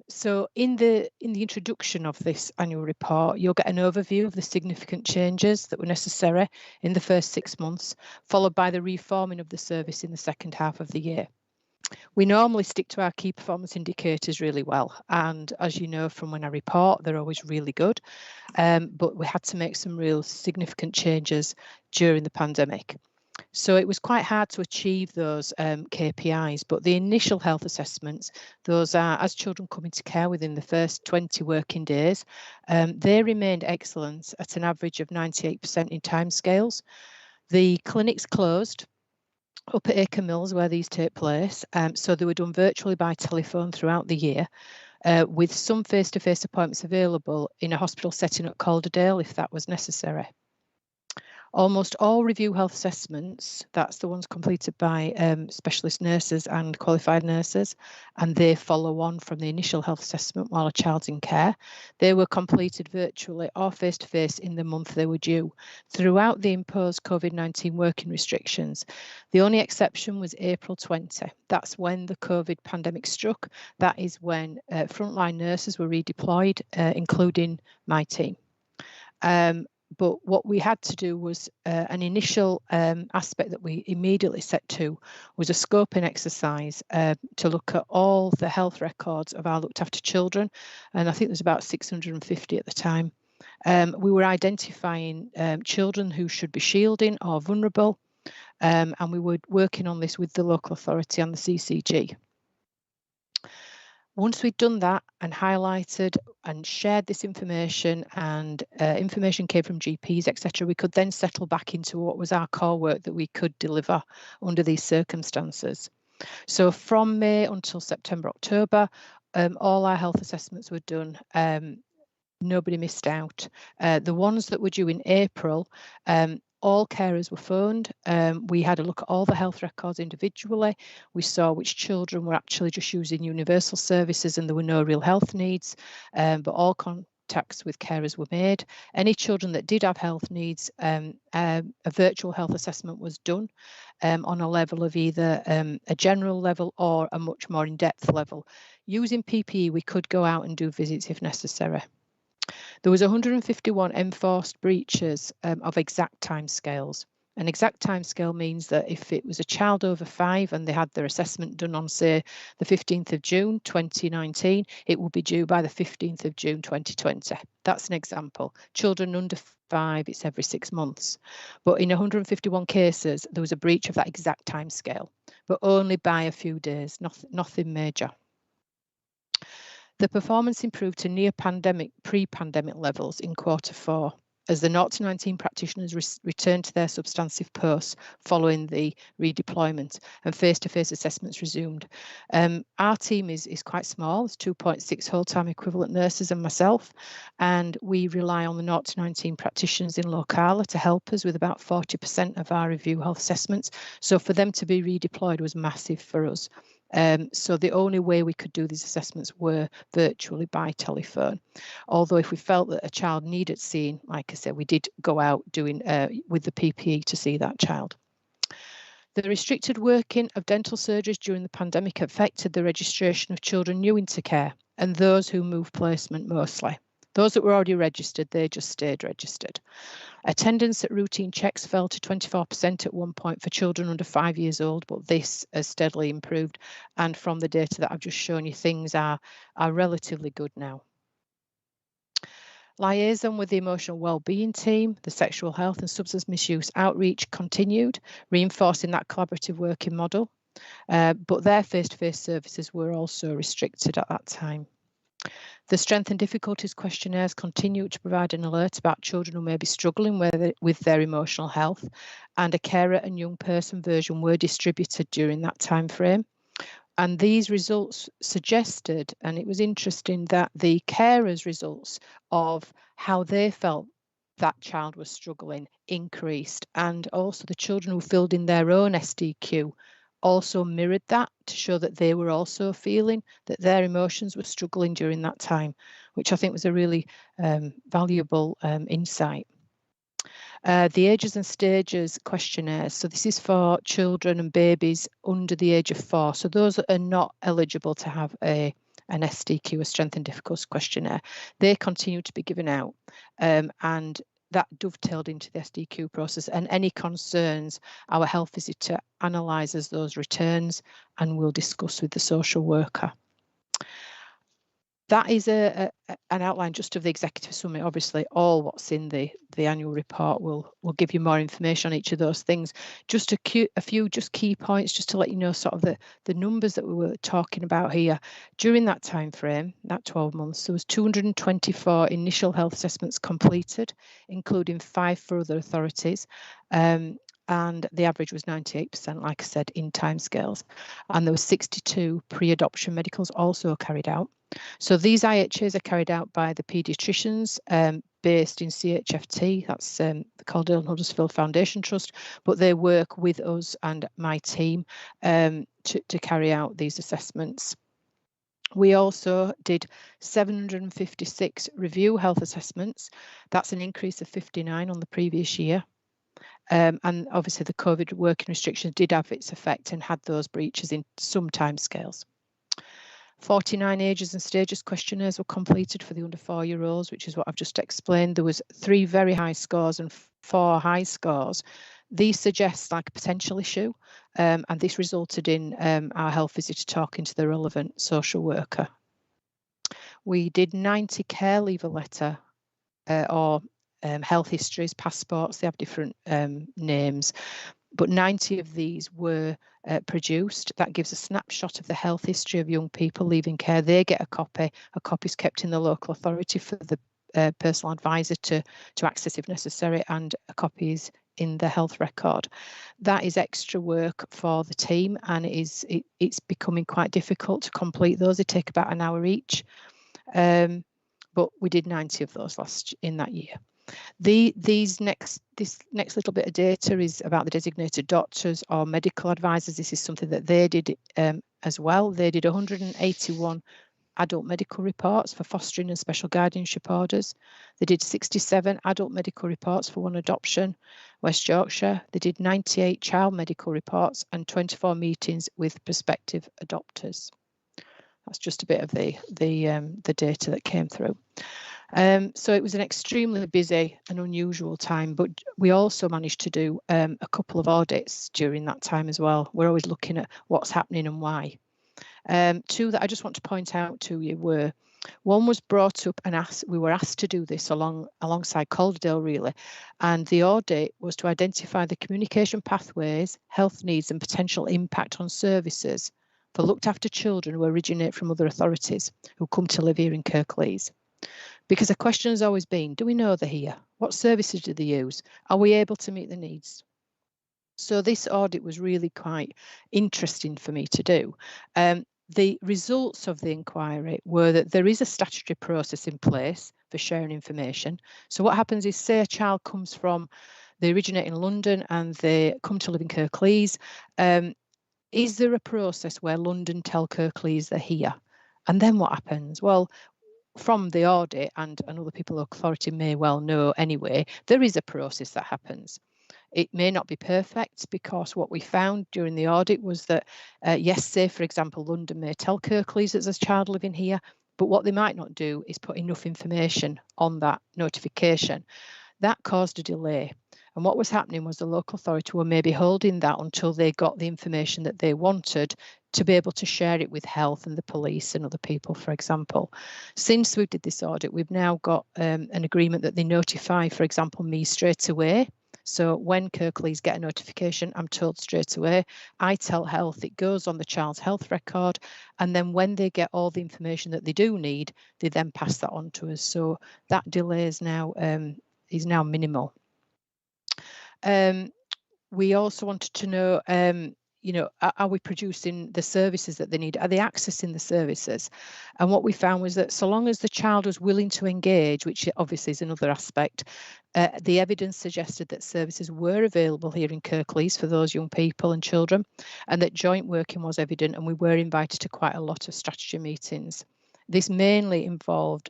So in the introduction of this annual report, you'll get an overview of the significant changes that were necessary in the first 6 months, followed by the reforming of the service in the second half of the year. We normally stick to our key performance indicators really well, and as you know from when I report, they're always really good, but we had to make some real significant changes during the pandemic. So it was quite hard to achieve those KPIs, but the initial health assessments, those are as children come into care within the first 20 working days, they remained excellent at an average of 98% in timescales. The clinics closed up at Acre Mills where these take place, so they were done virtually by telephone throughout the year, with some face-to-face appointments available in a hospital setting at Calderdale if that was necessary. Almost all review health assessments, that's the ones completed by specialist nurses and qualified nurses, and they follow on from the initial health assessment while a child's in care. They were completed virtually or face-to-face in the month they were due throughout the imposed COVID-19 working restrictions. The only exception was April 20. That's when the COVID pandemic struck. That is when frontline nurses were redeployed, including my team. But what we had to do was an initial aspect that we immediately set to was a scoping exercise to look at all the health records of our looked after children. And I think there's about 650 at the time. We were identifying children who should be shielding or vulnerable. And we were working on this with the local authority and the CCG. Once we'd done that and highlighted and shared this information and information came from GPs, etc., we could then settle back into what was our core work that we could deliver under these circumstances. So from May until September, October, all our health assessments were done. Nobody missed out. The ones that were due in April, all carers were phoned. We had a look at all the health records individually. We saw which children were actually just using universal services and there were no real health needs, but all contacts with carers were made. Any children that did have health needs, a virtual health assessment was done on a level of either a general level or a much more in-depth level. Using PPE, we could go out and do visits if necessary. There was 151 enforced breaches of exact timescales, An exact timescale means that if it was a child over 5 and they had their assessment done on, say, the 15th of June 2019, it will be due by the 15th of June 2020. That's an example. Children under 5, it's every 6 months. But in 151 cases, there was a breach of that exact timescale, but only by a few days, nothing major. The performance improved to near pre-pandemic levels in Q4 as the 0 to 19 practitioners returned to their substantive posts following the redeployment and face-to-face assessments resumed. Our team is quite small. It's 2.6 whole-time equivalent nurses and myself, and we rely on the 0 to 19 practitioners in Locala to help us with about 40% of our review health assessments. So for them to be redeployed was massive for us. So the only way we could do these assessments were virtually by telephone. Although if we felt that a child needed seeing, like I said, we did go out doing with the PPE to see that child. The restricted working of dental surgeries during the pandemic affected the registration of children new into care and those who moved placement mostly. Those that were already registered, they just stayed registered. Attendance at routine checks fell to 24% at one point for children under 5 years old, but this has steadily improved. And from the data that I've just shown you, things are relatively good now. Liaison with the emotional wellbeing team, the sexual health and substance misuse outreach continued, reinforcing that collaborative working model. But their face-to-face services were also restricted at that time. The strength and difficulties questionnaires continue to provide an alert about children who may be struggling with their emotional health, and a carer and young person version were distributed during that time frame. And these results suggested, and it was interesting, that the carers' results of how they felt that child was struggling increased, and also the children who filled in their own SDQ also mirrored that to show that they were also feeling that their emotions were struggling during that time, which I think was a really valuable insight. The ages and stages questionnaires. So this is for children and babies under the age of 4. So those that are not eligible to have an SDQ, a strength and difficulties questionnaire, they continue to be given out. And that dovetailed into the SDQ process, and any concerns, our health visitor analyses those returns and will discuss with the social worker. That is an outline just of the executive summary. Obviously, all what's in the annual report will give you more information on each of those things. Just a few just key points, just to let you know sort of the numbers that we were talking about here. During that time frame, that 12 months, there was 224 initial health assessments completed, including 5 for other authorities. And the average was 98%, like I said, in timescales. And there were 62 pre-adoption medicals also carried out. So these IHAs are carried out by the paediatricians based in CHFT, that's the Caldwell and Huddersfield Foundation Trust, but they work with us and my team to carry out these assessments. We also did 756 review health assessments. That's an increase of 59 on the previous year. And obviously the COVID working restrictions did have its effect and had those breaches in some timescales. 49 ages and stages questionnaires were completed for the under 4-year-olds, which is what I've just explained. There was 3 very high scores and 4 high scores. These suggest like a potential issue, and this resulted in our health visitor talking to the relevant social worker. We did 90 care leaver letter or health histories, passports, they have different names, but 90 of these were produced. That gives a snapshot of the health history of young people leaving care. They get a copy is kept in the local authority for the personal advisor to access if necessary, and a copy is in the health record. That is extra work for the team, and it's becoming quite difficult to complete those. They take about an hour each, but we did 90 of those in that year. This next little bit of data is about the designated doctors or medical advisors. This is something that they did as well. They did 181 adult medical reports for fostering and special guardianship orders. They did 67 adult medical reports for one adoption, West Yorkshire. They did 98 child medical reports and 24 meetings with prospective adopters. That's just a bit of the data that came through. So it was an extremely busy and unusual time, but we also managed to do a couple of audits during that time as well. We're always looking at what's happening and why. Two that I just want to point out to you were, one was brought up and we were asked to do this alongside Calderdale really, and the audit was to identify the communication pathways, health needs and potential impact on services for looked after children who originate from other authorities who come to live here in Kirklees. Because the question has always been, do we know they're here? What services do they use? Are we able to meet the needs? So this audit was really quite interesting for me to do. The results of the inquiry were that there is a statutory process in place for sharing information. So what happens is, say a child comes from, they originate in London and they come to live in Kirklees. Is there a process where London tell Kirklees they're here? And then what happens? Well, from the audit, and other people local authority may well know anyway, there is a process that happens. It may not be perfect, because what we found during the audit was that, yes, say for example, London may tell Kirklees there's a child living here, but what they might not do is put enough information on that notification. That caused a delay. And what was happening was the local authority were maybe holding that until they got the information that they wanted to be able to share it with health and the police and other people, for example. Since we did this audit, we've now got an agreement that they notify, for example, me straight away. So when Kirklees get a notification, I'm told straight away. I tell health, it goes on the child's health record. And then when they get all the information that they do need, they then pass that on to us. So that delay is now minimal. We also wanted to know, you know, are we producing the services that they need? Are they accessing the services? And what we found was that so long as the child was willing to engage, which obviously is another aspect, the evidence suggested that services were available here in Kirklees for those young people and children, and that joint working was evident, and we were invited to quite a lot of strategy meetings. This mainly involved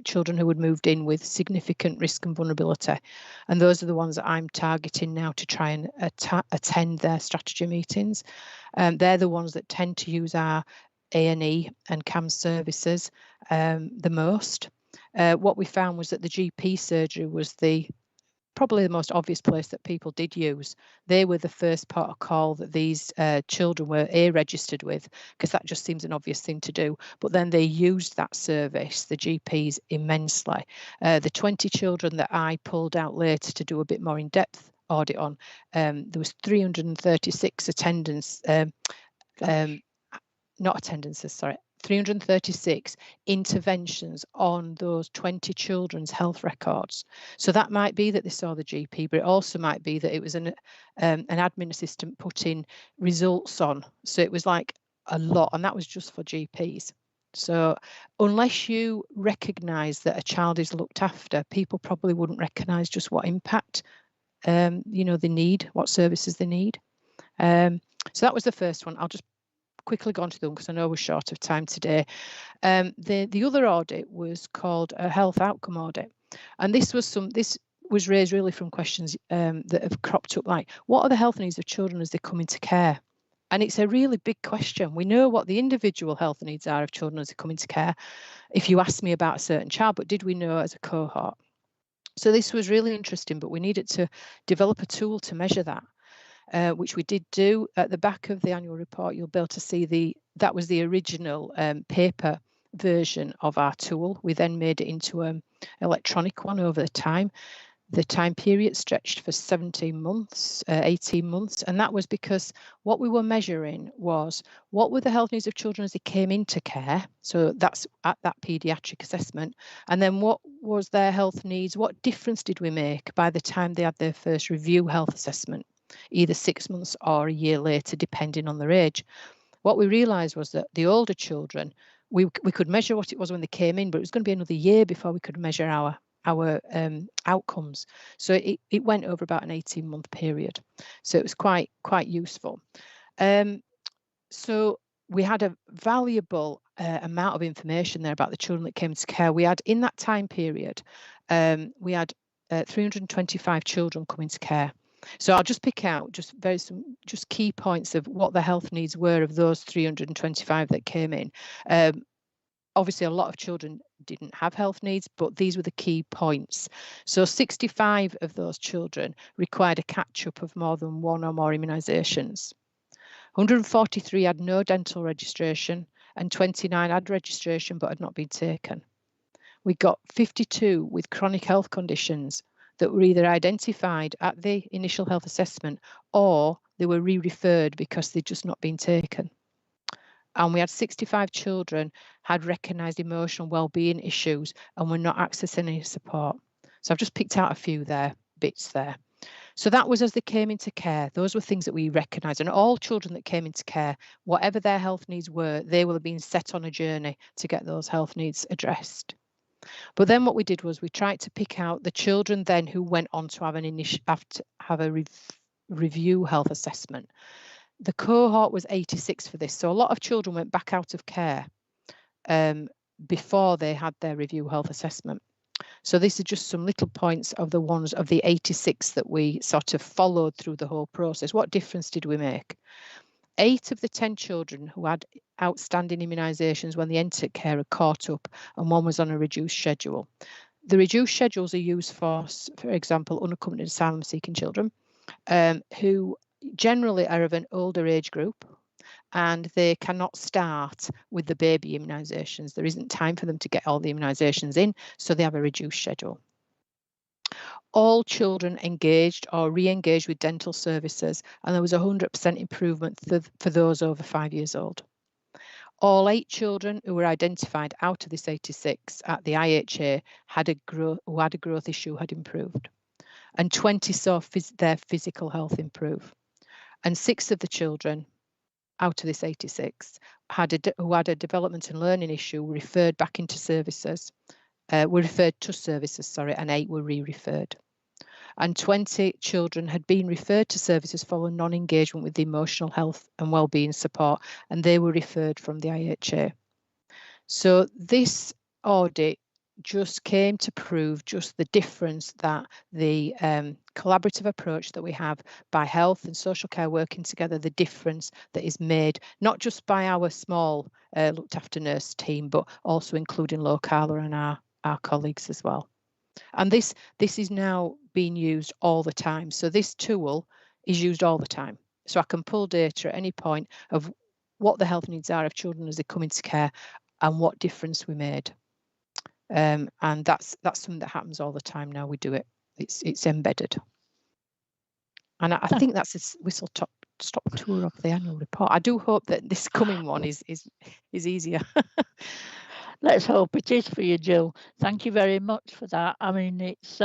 children who had moved in with significant risk and vulnerability. And those are the ones that I'm targeting now to try and attend their strategy meetings. They're the ones that tend to use our A&E and CAMS services the most. What we found was that the GP surgery was probably the most obvious place that people did use. They were the first part of call that these children were registered with, because that just seems an obvious thing to do. But then they used that service, the GPs, immensely. The 20 children that I pulled out later to do a bit more in-depth audit on, there was 336 attendance, not attendances, sorry, 336 interventions on those 20 children's health records. So that might be that they saw the GP, but it also might be that it was an admin assistant putting results on. So it was like a lot, and that was just for GPs. So unless you recognise that a child is looked after, people probably wouldn't recognise just what impact you know, they need, what services they need. So that was the first one. I'll just quickly go on to them because I know we're short of time today. The other audit was called a health outcome audit, and this was raised really from questions that have cropped up, like what are the health needs of children as they come into care? And it's a really big question. We know what the individual health needs are of children as they come into care if you ask me about a certain child, but did we know as a cohort? So this was really interesting, but we needed to develop a tool to measure that. Which we did do. At the back of the annual report, you'll be able to see that was the original paper version of our tool. We then made it into an electronic one over the time. The time period stretched for 17 months, 18 months, and that was because what we were measuring was what were the health needs of children as they came into care. So that's at that paediatric assessment. And then what was their health needs? What difference did we make by the time they had their first review health assessment? Either 6 months or a year later, depending on their age. What we realised was that the older children, we could measure what it was when they came in, but it was going to be another year before we could measure our outcomes. So it went over about an 18-month period. So it was quite useful. So we had a valuable amount of information there about the children that came into care. We had, in that time period, we had 325 children coming to care. So I'll just pick out just key points of what the health needs were of those 325 that came in. obviously a lot of children didn't have health needs, but these were the key points. So 65 of those children required a catch-up of more than one or more immunisations. 143 had no dental registration and 29 had registration but had not been taken. We got 52 with chronic health conditions that were either identified at the initial health assessment or they were re-referred because they'd just not been taken. And we had 65 children had recognised emotional wellbeing issues and were not accessing any support. So I've just picked out a few bits there. So that was as they came into care. Those were things that we recognised, and all children that came into care, whatever their health needs were, they will have been set on a journey to get those health needs addressed. But then what we did was we tried to pick out the children then who went on to have a review health assessment. The cohort was 86 for this, so a lot of children went back out of care before they had their review health assessment. So these are just some little points of the ones of the 86 that we sort of followed through the whole process. What difference did we make? 8 of the 10 children who had outstanding immunisations when they entered care had caught up, and 1 was on a reduced schedule. The reduced schedules are used for example, unaccompanied asylum-seeking children who generally are of an older age group, and they cannot start with the baby immunisations. There isn't time for them to get all the immunisations in, so they have a reduced schedule. All children engaged or re-engaged with dental services, and there was 100% improvement for those over 5 years old. All 8 children who were identified out of this 86 at the IHA who had a growth issue had improved, and 20 saw their physical health improve. And 6 of the children out of this 86 who had a development and learning issue were referred back into services, and 8 were re-referred. And 20 children had been referred to services following non-engagement with the emotional health and wellbeing support, and they were referred from the IHA. So this audit just came to prove just the difference that the collaborative approach that we have by health and social care working together, the difference that is made, not just by our small looked after nurse team, but also including Locala and our colleagues as well. And this is now being used all the time. So this tool is used all the time. So I can pull data at any point of what the health needs are of children as they come into care and what difference we made. And that's something that happens all the time now. We do it. It's embedded. And I think that's a whistle-stop tour of the annual report. I do hope that this coming one is easier. Let's hope it is for you, Jill. Thank you very much for that. I mean, it's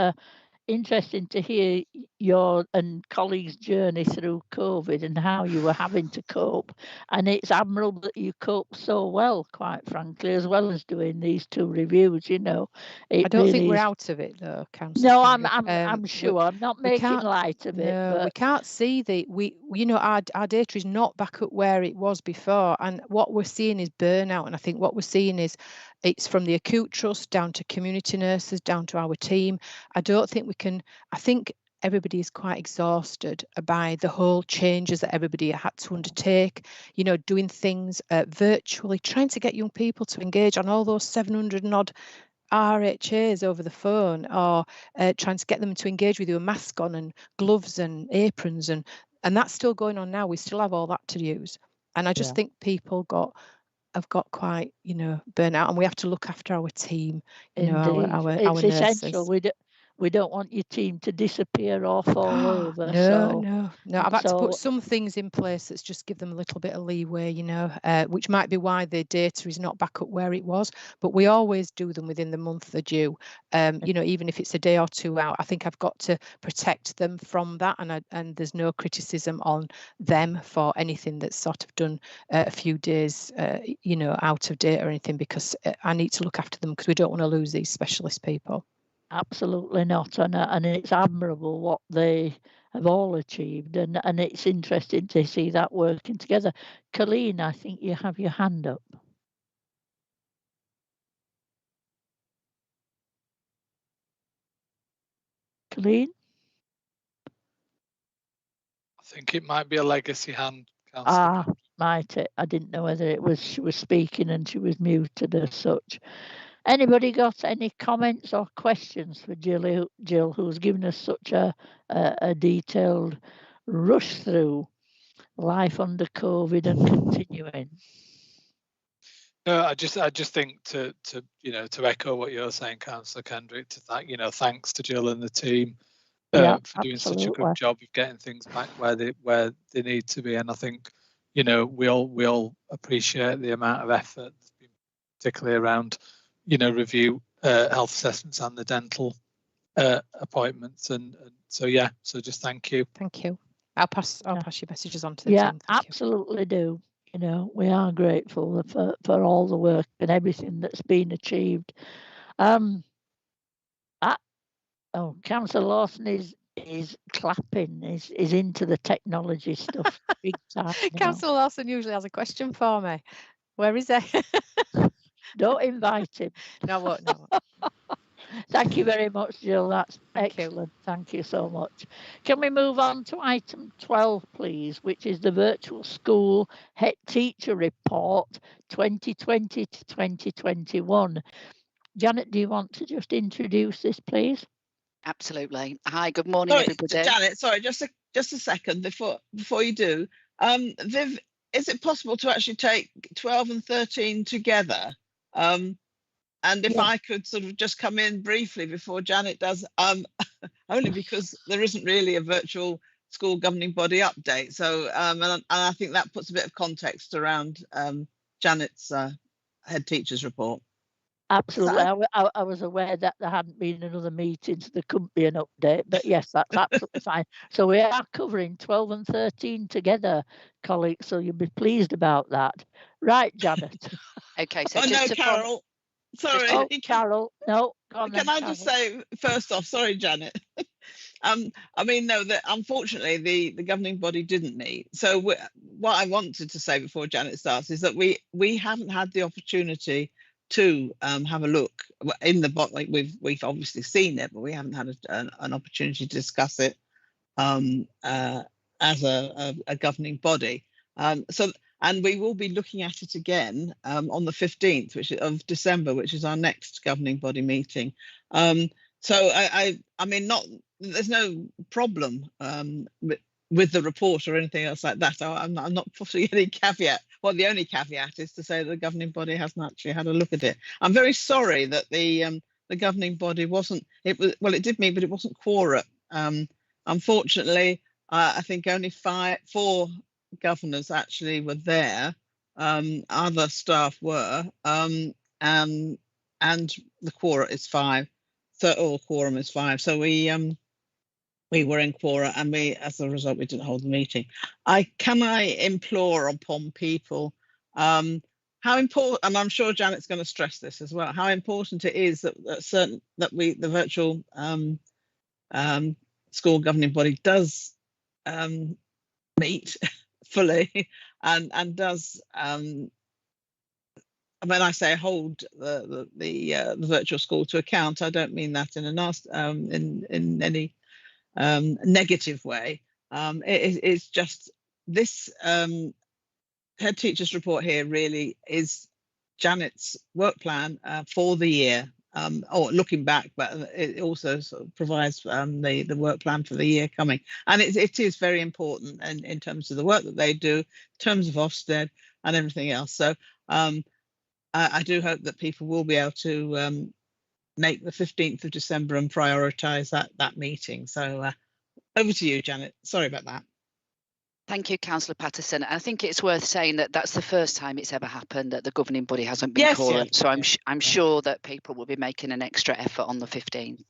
interesting to hear your and colleagues' journey through COVID and how you were having to cope. And it's admirable that you cope so well, quite frankly, as well as doing these 2 reviews. You know, I don't think we're out of it though, Councillor. No, I'm sure. I'm not making light of it. No, we can't see our data is not back up where it was before, and what we're seeing is burnout. And I think what we're seeing is it's from the acute trust down to community nurses, down to our team. I don't think we can. I think everybody is quite exhausted by the whole changes that everybody had to undertake, you know, doing things virtually, trying to get young people to engage on all those 700 and odd RHAs over the phone, or trying to get them to engage with you, a mask on and gloves and aprons, and that's still going on now. We still have all that to use, and I just think people have got quite, you know, burnt out, and we have to look after our team, you know, our it's nurses. essential. We don't want your team to disappear or fall over. No. I've had to put some things in place that's just give them a little bit of leeway, you know, which might be why the data is not back up where it was. But we always do them within the month they're due. You know, even if it's a day or 2 out, I think I've got to protect them from that, and there's no criticism on them for anything that's sort of done a few days, you know, out of date or anything, because I need to look after them because we don't want to lose these specialist people. Absolutely not, and it's admirable what they have all achieved, and it's interesting to see that working together. Colleen, I think you have your hand up. Colleen? I think it might be a legacy hand, Councillor. might it? I didn't know whether it was she was speaking and she was muted as such. Anybody got any comments or questions for Jill, who's given us such a detailed rush through life under COVID and continuing? No, I just think to echo what you're saying, Councillor Kendrick, to thanks to Jill and the team for doing such a good job of getting things back where they need to be. And I think we all appreciate the amount of effort, particularly around review health assessments and the dental appointments. And so just thank you. Thank you. I'll pass your messages on to the team. Yeah, absolutely do. We are grateful for all the work and everything that's been achieved. Councillor Lawson is clapping, is into the technology stuff big time. Councillor Lawson usually has a question for me. Where is he? Don't invite him. No. Thank you very much, Jill. That's excellent. Thank you so much. Can we move on to item 12, please, which is the Virtual School Head Teacher Report 2020 to 2021. Janet, do you want to just introduce this, please? Absolutely. Hi, good morning, everybody. Janet, sorry, just a second before you do. Viv, is it possible to actually take 12 and 13 together? And if I could sort of just come in briefly before Janet does, only because there isn't really a virtual school governing body update. So, and I think that puts a bit of context around Janet's head teacher's report. Absolutely. I was aware that there hadn't been another meeting, so there couldn't be an update. But yes, that's absolutely fine. So we are covering 12 and 13 together, colleagues. So you'll be pleased about that. Right, Janet. Okay, so Carol. Sorry. Carol. No, go on. Can I just say, first off, sorry, Janet. That unfortunately the governing body didn't meet. So what I wanted to say before Janet starts is that we haven't had the opportunity to have a look in the bot. Like we've obviously seen it, but we haven't had an opportunity to discuss it as a governing body. And we will be looking at it again on the 15th of December, which is our next governing body meeting. So there's no problem with the report or anything else like that. I'm not putting any caveat. Well, the only caveat is to say that the governing body hasn't actually had a look at it. I'm very sorry that the governing body wasn't. It did meet, but it wasn't quorate. Unfortunately, I think only 4 governors actually were there. Other staff were, and the quorum is 5. Quorum is 5. So we were in quorum, and as a result, we didn't hold the meeting. I implore upon people how important, and I'm sure Janet's going to stress this as well, how important it is that the virtual school governing body does meet fully and does when I say hold the virtual school to account, I don't mean that in a nasty in any negative way. It's just this head teacher's report here really is Janet's work plan for the year, or looking back, but it also sort of provides the work plan for the year coming. And it is very important in terms of the work that they do, in terms of Ofsted and everything else. So I do hope that people will be able to make the 15th of December and prioritise that meeting. So over to you, Janet. Sorry about that. Thank you, Councillor Patterson. I think it's worth saying that that's the first time it's ever happened that the governing body hasn't been called. So I'm sure that people will be making an extra effort on the 15th.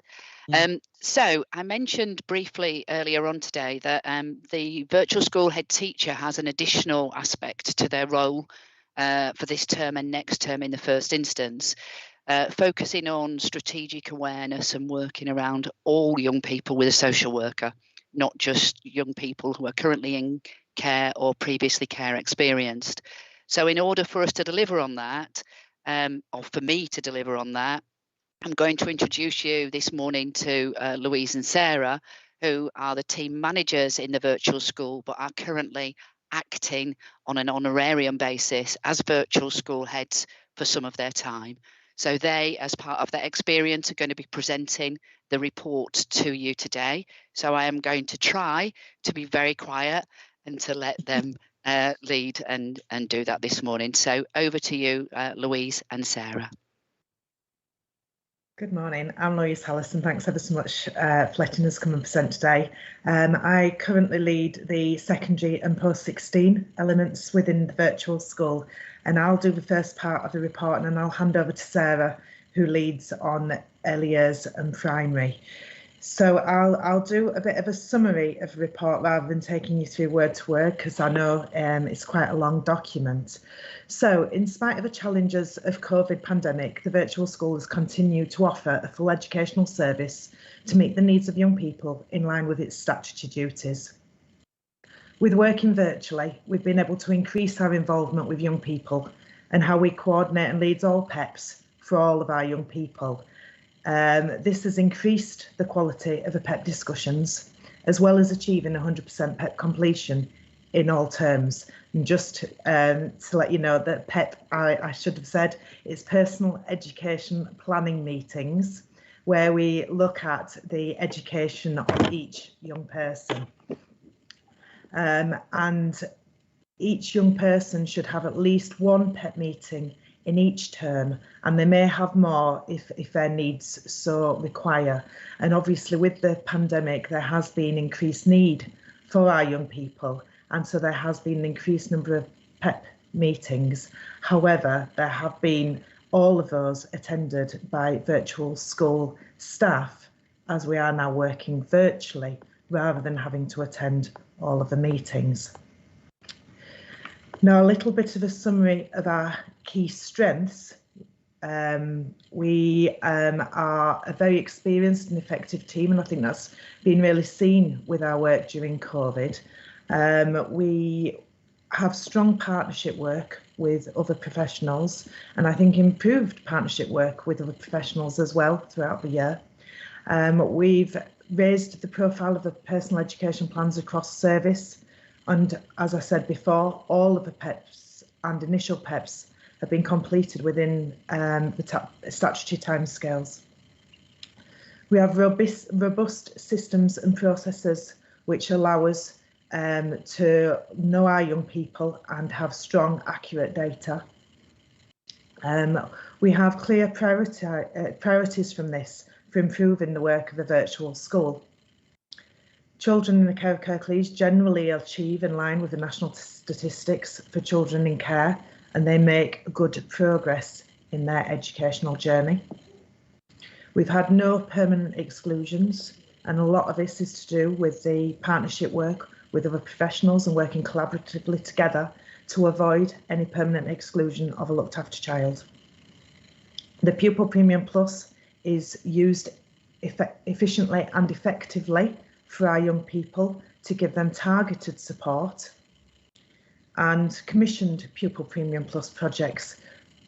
So I mentioned briefly earlier on today that the virtual school head teacher has an additional aspect to their role for this term and next term in the first instance, focusing on strategic awareness and working around all young people with a social worker, not just young people who are currently in care or previously care experienced. So in order for us to deliver on that, or for me to deliver on that, I'm going to introduce you this morning to Louise and Sarah, who are the team managers in the virtual school, but are currently acting on an honorarium basis as virtual school heads for some of their time. So they, as part of their experience, are going to be presenting the report to you today. So I am going to try to be very quiet and to let them lead and do that this morning. So over to you, Louise and Sarah. Good morning, I'm Louise Hallison. Thanks ever so much for letting us come and present today. I currently lead the secondary and post-16 elements within the virtual school, and I'll do the first part of the report and then I'll hand over to Sarah, who leads on early years and primary. So I'll do a bit of a summary of the report rather than taking you through word to word, because I know it's quite a long document. So in spite of the challenges of COVID pandemic, the virtual school has continued to offer a full educational service to meet the needs of young people in line with its statutory duties. With working virtually, we've been able to increase our involvement with young people and how we coordinate and lead all PEPs for all of our young people. This has increased the quality of the PEP discussions, as well as achieving 100% PEP completion in all terms. And just to let you know that PEP, I should have said, is personal education planning meetings, where we look at the education of each young person. And each young person should have at least one PEP meeting in each term, and they may have more if their needs so require. And obviously with the pandemic, there has been increased need for our young people, and so there has been an increased number of PEP meetings. However, there have been all of those attended by virtual school staff, as we are now working virtually rather than having to attend all of the meetings. Now, a little bit of a summary of our key strengths. We are a very experienced and effective team, and I think that's been really seen with our work during COVID. We have strong partnership work with other professionals, and I think improved partnership work with other professionals as well throughout the year. We've raised the profile of the personal education plans across service, and as I said before, all of the PEPs and initial PEPs have been completed within the statutory timescales. We have robust systems and processes which allow us to know our young people and have strong, accurate data. We have clear priorities from this for improving the work of the virtual school. Children in the care of Kirklees generally achieve in line with the national statistics for children in care, and they make good progress in their educational journey. We've had no permanent exclusions, and a lot of this is to do with the partnership work with other professionals and working collaboratively together to avoid any permanent exclusion of a looked after child. The Pupil Premium Plus is used efficiently and effectively for our young people to give them targeted support, and commissioned Pupil Premium Plus projects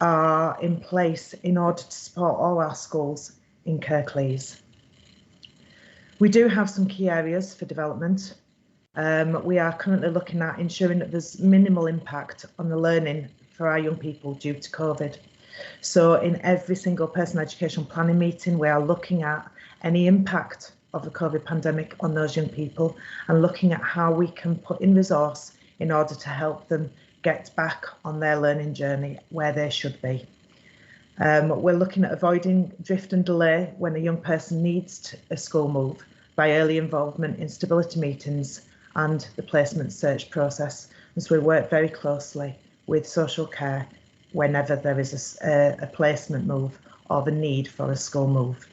are in place in order to support all our schools in Kirklees. We do have some key areas for development. We are currently looking at ensuring that there's minimal impact on the learning for our young people due to COVID. So in every single personal education planning meeting, we are looking at any impact of the COVID pandemic on those young people and looking at how we can put in resource in order to help them get back on their learning journey where they should be. We're looking at avoiding drift and delay when a young person needs a school move by early involvement in stability meetings and the placement search process. And so we work very closely with social care whenever there is a placement move or the need for a school move.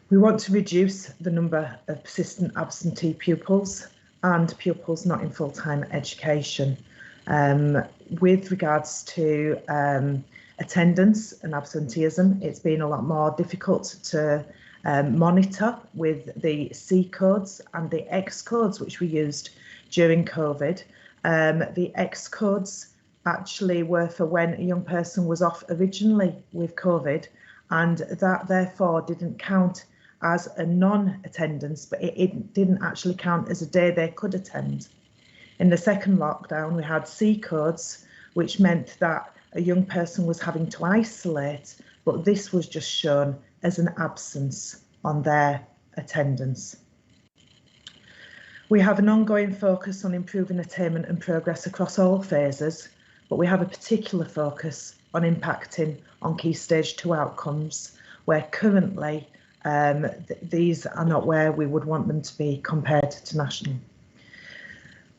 We want to reduce the number of persistent absentee pupils and pupils not in full-time education. With regards to attendance and absenteeism, it's been a lot more difficult to monitor with the C codes and the X codes which we used during COVID. The X codes actually were for when a young person was off originally with COVID, and that therefore didn't count as a non-attendance, but it didn't actually count as a day they could attend. In the second lockdown, we had C codes, which meant that a young person was having to isolate, but this was just shown as an absence on their attendance. We have an ongoing focus on improving attainment and progress across all phases, but we have a particular focus on impacting on Key Stage 2 outcomes, where currently these are not where we would want them to be compared to national.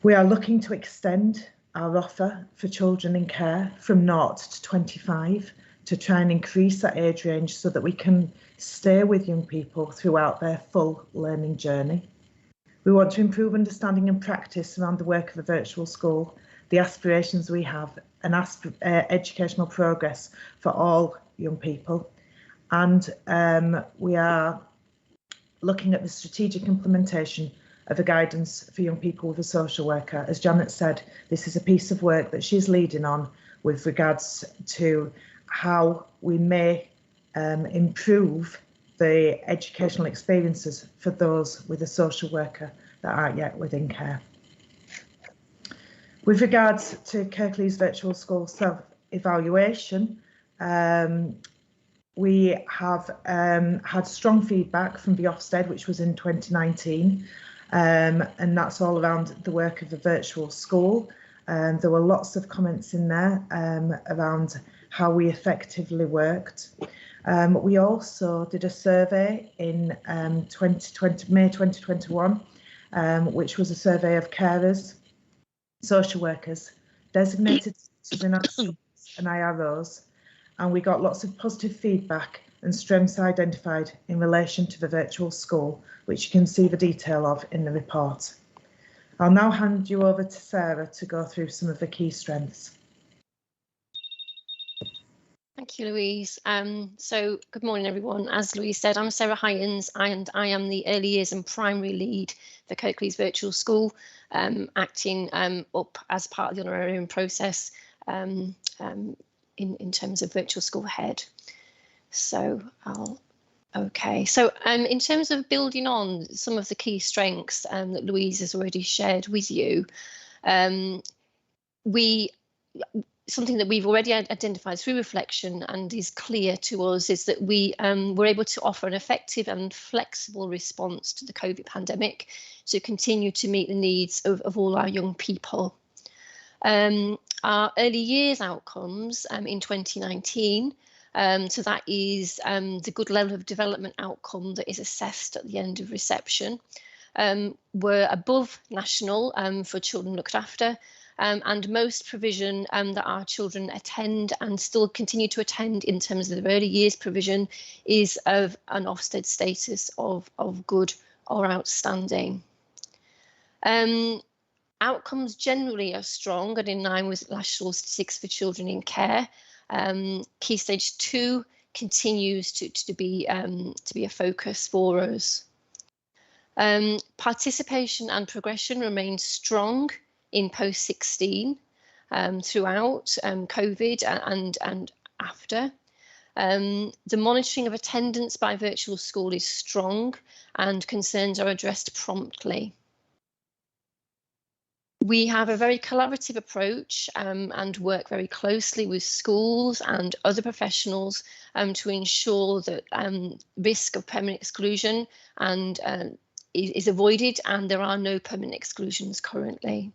We are looking to extend our offer for children in care from 0 to 25 to try and increase that age range so that we can stay with young people throughout their full learning journey. We want to improve understanding and practice around the work of a virtual school, the aspirations we have, and educational progress for all young people. And we are looking at the strategic implementation of a guidance for young people with a social worker. As Janet said, this is a piece of work that she's leading on with regards to how we may improve the educational experiences for those with a social worker that aren't yet within care. With regards to Kirklees Virtual School self-evaluation, we have had strong feedback from the Ofsted, which was in 2019, and that's all around the work of the virtual school. There were lots of comments in there around how we effectively worked. We also did a survey in May 2021, which was a survey of carers, social workers, designated teachers in our schools and IROs, and we got lots of positive feedback and strengths identified in relation to the virtual school, which you can see the detail of in the report. I'll now hand you over to Sarah to go through some of the key strengths. Thank you, Louise. So good morning, everyone. As Louise said, I'm Sarah Hyans, and I am the Early Years and Primary Lead for Kirklees Virtual School, acting up as part of the honorarium process in terms of Virtual School Head. So okay. So in terms of building on some of the key strengths that Louise has already shared with you, something that we've already identified through reflection and is clear to us is that we were able to offer an effective and flexible response to the COVID pandemic to continue to meet the needs of all our young people. Our early years outcomes in 2019, so that is the good level of development outcome that is assessed at the end of reception, were above national for children looked after, and most provision that our children attend and still continue to attend in terms of the early years provision is of an Ofsted status of good or outstanding. Outcomes generally are strong and in line with national statistics for children in care. Key Stage 2 continues to be a focus for us. Participation and progression remains strong in post-16 throughout COVID and after. The monitoring of attendance by virtual school is strong and concerns are addressed promptly. We have a very collaborative approach and work very closely with schools and other professionals to ensure that risk of permanent exclusion is avoided and there are no permanent exclusions currently.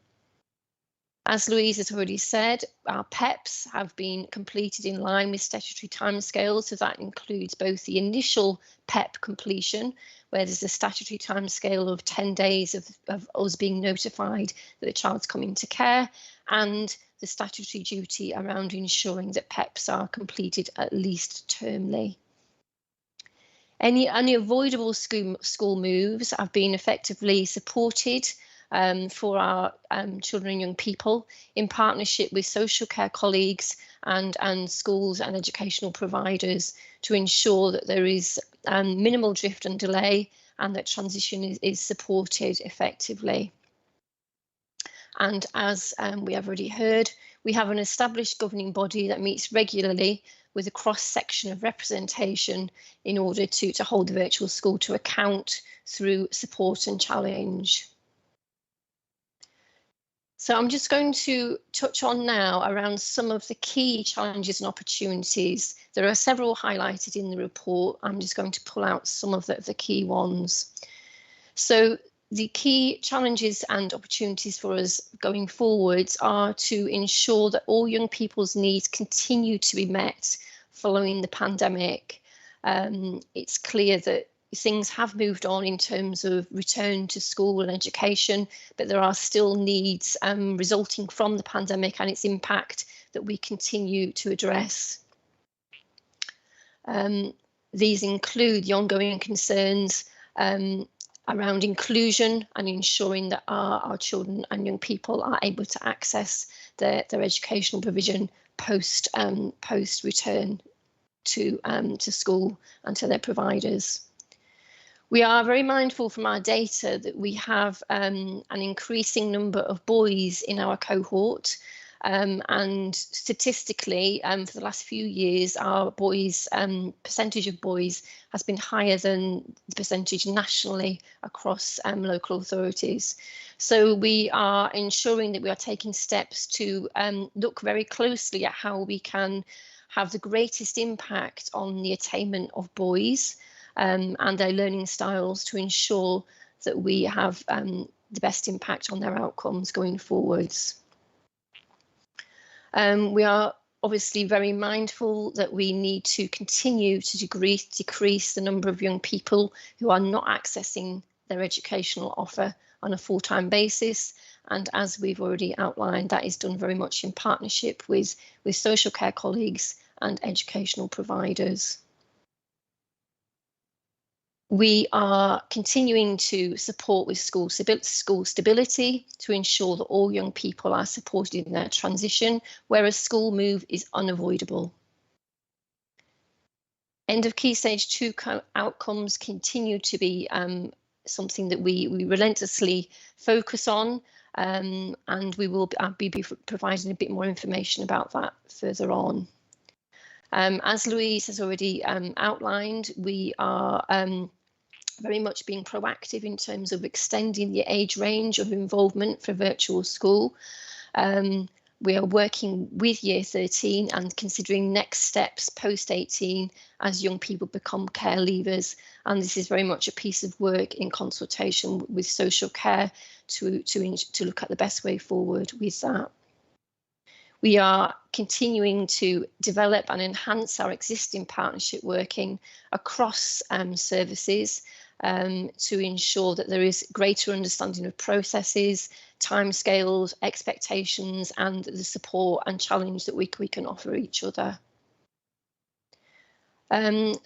As Louise has already said, our PEPs have been completed in line with statutory timescales, so that includes both the initial PEP completion, where there's a statutory timescale of 10 days of us being notified that the child's coming to care, and the statutory duty around ensuring that PEPs are completed at least termly. Any unavoidable school moves have been effectively supported for our children and young people in partnership with social care colleagues and schools and educational providers to ensure that there is minimal drift and delay and that transition is supported effectively. And as we have already heard, we have an established governing body that meets regularly with a cross-section of representation in order to hold the virtual school to account through support and challenge. So I'm just going to touch on now around some of the key challenges and opportunities. There are several highlighted in the report. I'm just going to pull out some of the key ones. So the key challenges and opportunities for us going forwards are to ensure that all young people's needs continue to be met following the pandemic. It's clear that things have moved on in terms of return to school and education, but there are still needs resulting from the pandemic and its impact that we continue to address. These include the ongoing concerns around inclusion and ensuring that our children and young people are able to access their educational provision post return to school and to their providers. We are very mindful from our data that we have an increasing number of boys in our cohort, and statistically for the last few years our boys percentage of boys has been higher than the percentage nationally across local authorities. So we are ensuring that we are taking steps to look very closely at how we can have the greatest impact on the attainment of boys and their learning styles to ensure that we have the best impact on their outcomes going forwards. We are obviously very mindful that we need to continue to decrease the number of young people who are not accessing their educational offer on a full-time basis. And as we've already outlined, that is done very much in partnership with social care colleagues and educational providers. We are continuing to support with school stability to ensure that all young people are supported in their transition, where a school move is unavoidable. End of Key Stage 2 outcomes continue to be something that we relentlessly focus on, and we will be providing a bit more information about that further on. As Louise has already outlined, we are very much being proactive in terms of extending the age range of involvement for virtual school. We are working with Year 13 and considering next steps post 18 as young people become care leavers, and this is very much a piece of work in consultation with social care to look at the best way forward with that. We are continuing to develop and enhance our existing partnership working across services to ensure that there is greater understanding of processes, timescales, expectations, and the support and challenge that we can offer each other.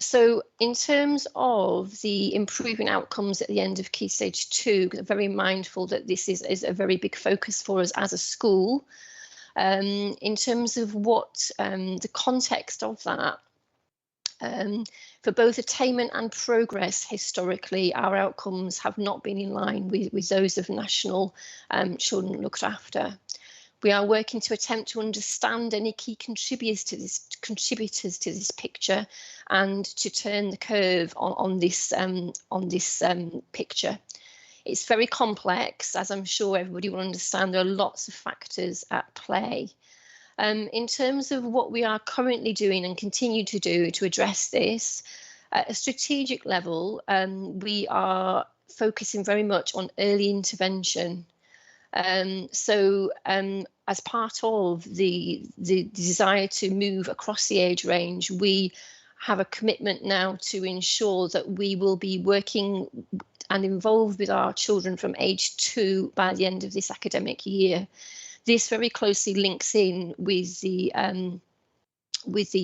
So in terms of the improving outcomes at the end of Key Stage 2, I'm very mindful that this is a very big focus for us as a school. In terms of what the context of that, for both attainment and progress, historically, our outcomes have not been in line with those of national children looked after. We are working to attempt to understand any key contributors to this picture and to turn the curve on this picture. It's very complex, as I'm sure everybody will understand. There are lots of factors at play. In terms of what we are currently doing and continue to do to address this, at a strategic level, we are focusing very much on early intervention. As part of the desire to move across the age range, we have a commitment now to ensure that we will be working and involved with our children from age 2 by the end of this academic year. This very closely links in with the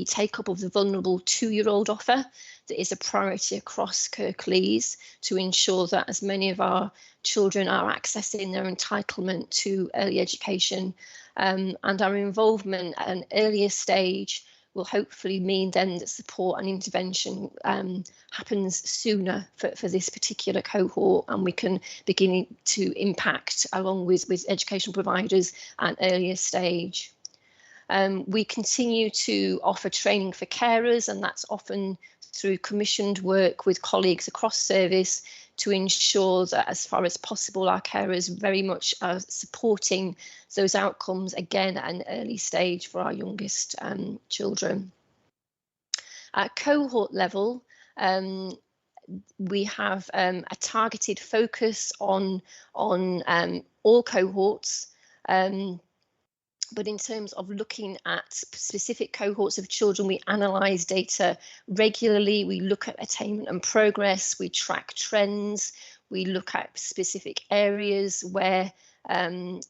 take-up of the vulnerable 2-year-old offer that is a priority across Kirklees to ensure that as many of our children are accessing their entitlement to early education, and our involvement at an earlier stage will hopefully mean then that support and intervention happens sooner for this particular cohort, and we can begin to impact along with educational providers at an earlier stage. We continue to offer training for carers, and that's often through commissioned work with colleagues across service to ensure that as far as possible our carers very much are supporting those outcomes again at an early stage for our youngest children. At cohort level, we have a targeted focus on all cohorts, but in terms of looking at specific cohorts of children, we analyse data regularly. We look at attainment and progress. We track trends. We look at specific areas where there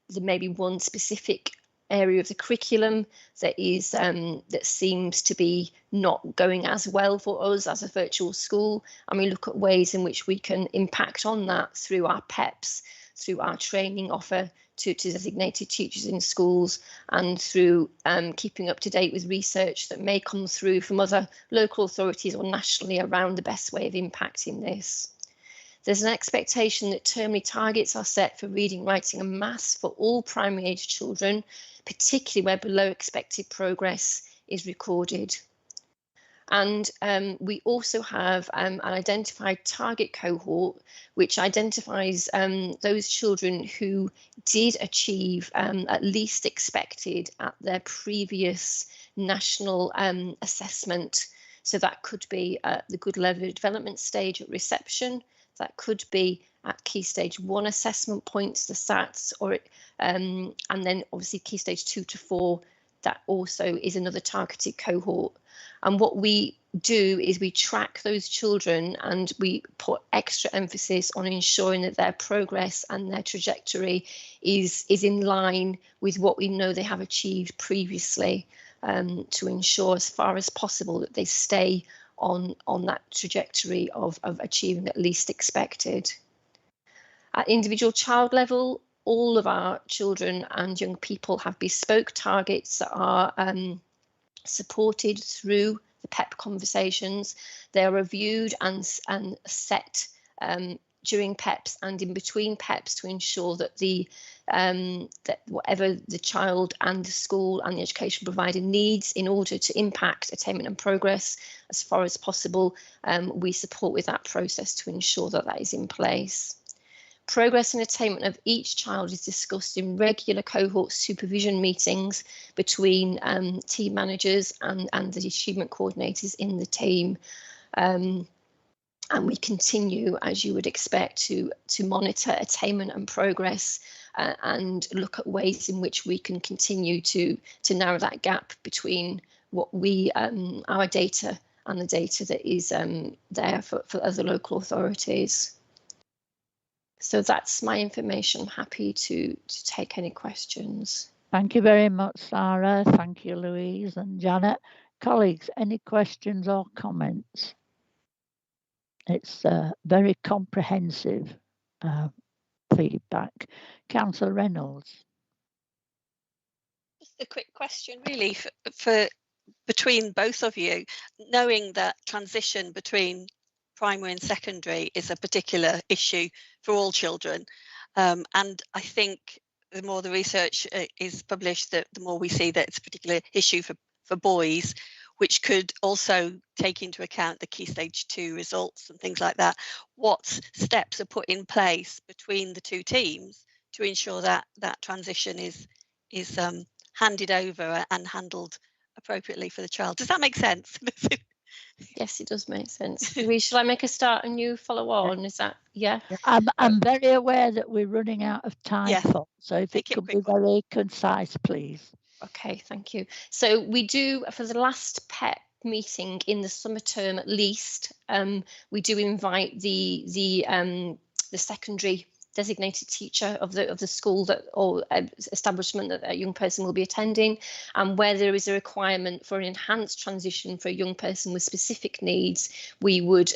may be one specific area of the curriculum that is that seems to be not going as well for us as a virtual school, and we look at ways in which we can impact on that through our PEPs, through our training offer to designated teachers in schools, and through keeping up to date with research that may come through from other local authorities or nationally around the best way of impacting this. There's an expectation that termly targets are set for reading, writing and maths for all primary age children, particularly where below expected progress is recorded. And we also have an identified target cohort, which identifies those children who did achieve at least expected at their previous national assessment. So that could be at the good level of development stage at reception, that could be at Key Stage 1 assessment points, the SATs, or and then obviously Key Stage 2 to 4, that also is another targeted cohort. And what we do is we track those children and we put extra emphasis on ensuring that their progress and their trajectory is in line with what we know they have achieved previously, to ensure as far as possible that they stay on that trajectory of achieving at least expected. At individual child level, all of our children and young people have bespoke targets that are supported through the PEP conversations. They are reviewed and set during PEPs and in between PEPs to ensure that that whatever the child and the school and the education provider needs in order to impact attainment and progress as far as possible, we support with that process to ensure that that is in place. Progress and attainment of each child is discussed in regular cohort supervision meetings between team managers and the achievement coordinators in the team. And we continue, as you would expect, to monitor attainment and progress and look at ways in which we can continue to narrow that gap between what we our data and the data that is there for other local authorities. So that's my information. I'm happy to take any questions. Thank you very much, Sarah. Thank you, Louise and Janet. Colleagues, any questions or comments? It's very comprehensive feedback. Councillor Reynolds. Just a quick question, really, for between both of you, knowing that transition between primary and secondary is a particular issue for all children, and I think the more the research is published, the more we see that it's a particular issue for boys, which could also take into account the Key Stage 2 results and things like that. What steps are put in place between the two teams to ensure that that transition is handed over and handled appropriately for the child? Does that make sense? Yes, it does make sense. Louise, shall I make a start and you follow on? Is that, yeah? I'm very aware that we're running out of time, so if it could be very concise, please. Okay, thank you. So we do, for the last PEP meeting in the summer term at least, we do invite the secondary designated teacher of the school that or establishment that a young person will be attending, and where there is a requirement for an enhanced transition for a young person with specific needs, we would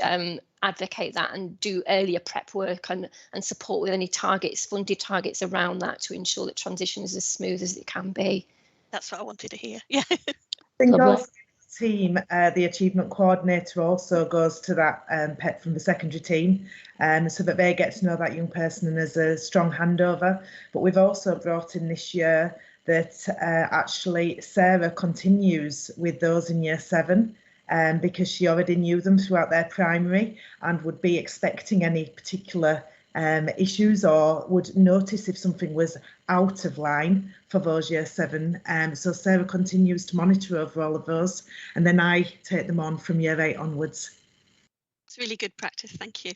advocate that and do earlier prep work and support with any targets, funded targets around that to ensure that transition is as smooth as it can be. That's what I wanted to hear. Yeah. I think also team, the achievement coordinator also goes to that PEP from the secondary team, so that they get to know that young person and there's a strong handover. But we've also brought in this year that actually Sarah continues with those in year 7 because she already knew them throughout their primary and would be expecting any particular issues or would notice if something was out of line for those year 7. So Sarah continues to monitor over all of those, and then I take them on from year 8 onwards. It's really good practice. Thank you.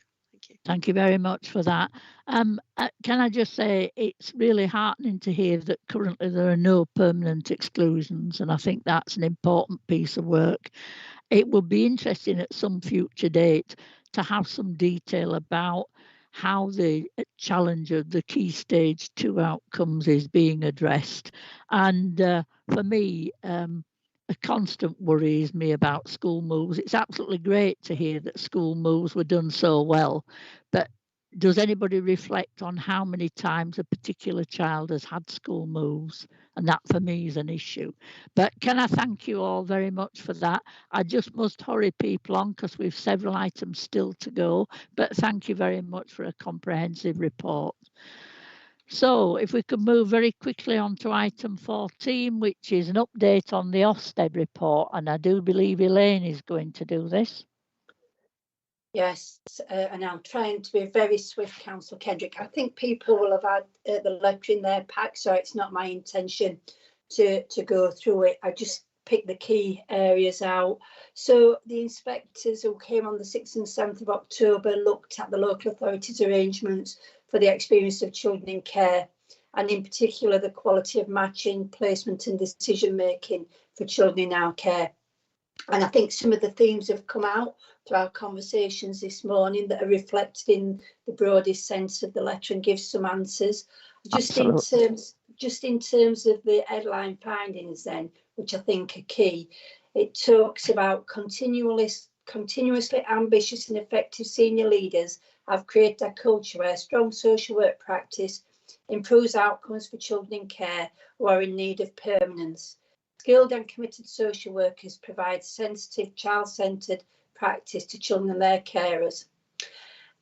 Thank you very much for that. Can I just say it's really heartening to hear that currently there are no permanent exclusions, and I think that's an important piece of work. It would be interesting at some future date to have some detail about how the challenge of the key stage 2 outcomes is being addressed. And for me, a constant worries me about school moves. It's absolutely great to hear that school moves were done so well, but does anybody reflect on how many times a particular child has had school moves? And that for me is an issue. But can I thank you all very much for that? I just must hurry people on because we've several items still to go, but thank you very much for a comprehensive report. So if we could move very quickly on to item 14, which is an update on the Ofsted report, and I do believe Elaine is going to do this. Yes, and I'm trying to be very swift, Councillor Kendrick. I think people will have had the letter in their pack, so it's not my intention to go through it. I just picked the key areas out. So the inspectors who came on the 6th and 7th of October looked at the local authorities' arrangements for the experience of children in care, and in particular the quality of matching, placement and decision making for children in our care. And I think some of the themes have come out through our conversations this morning that are reflected in the broadest sense of the letter and give some answers. Just in terms of the headline findings then, which I think are key, it talks about continuously ambitious and effective senior leaders have created a culture where strong social work practice improves outcomes for children in care who are in need of permanence. Skilled and committed social workers provide sensitive, child-centred practice to children and their carers.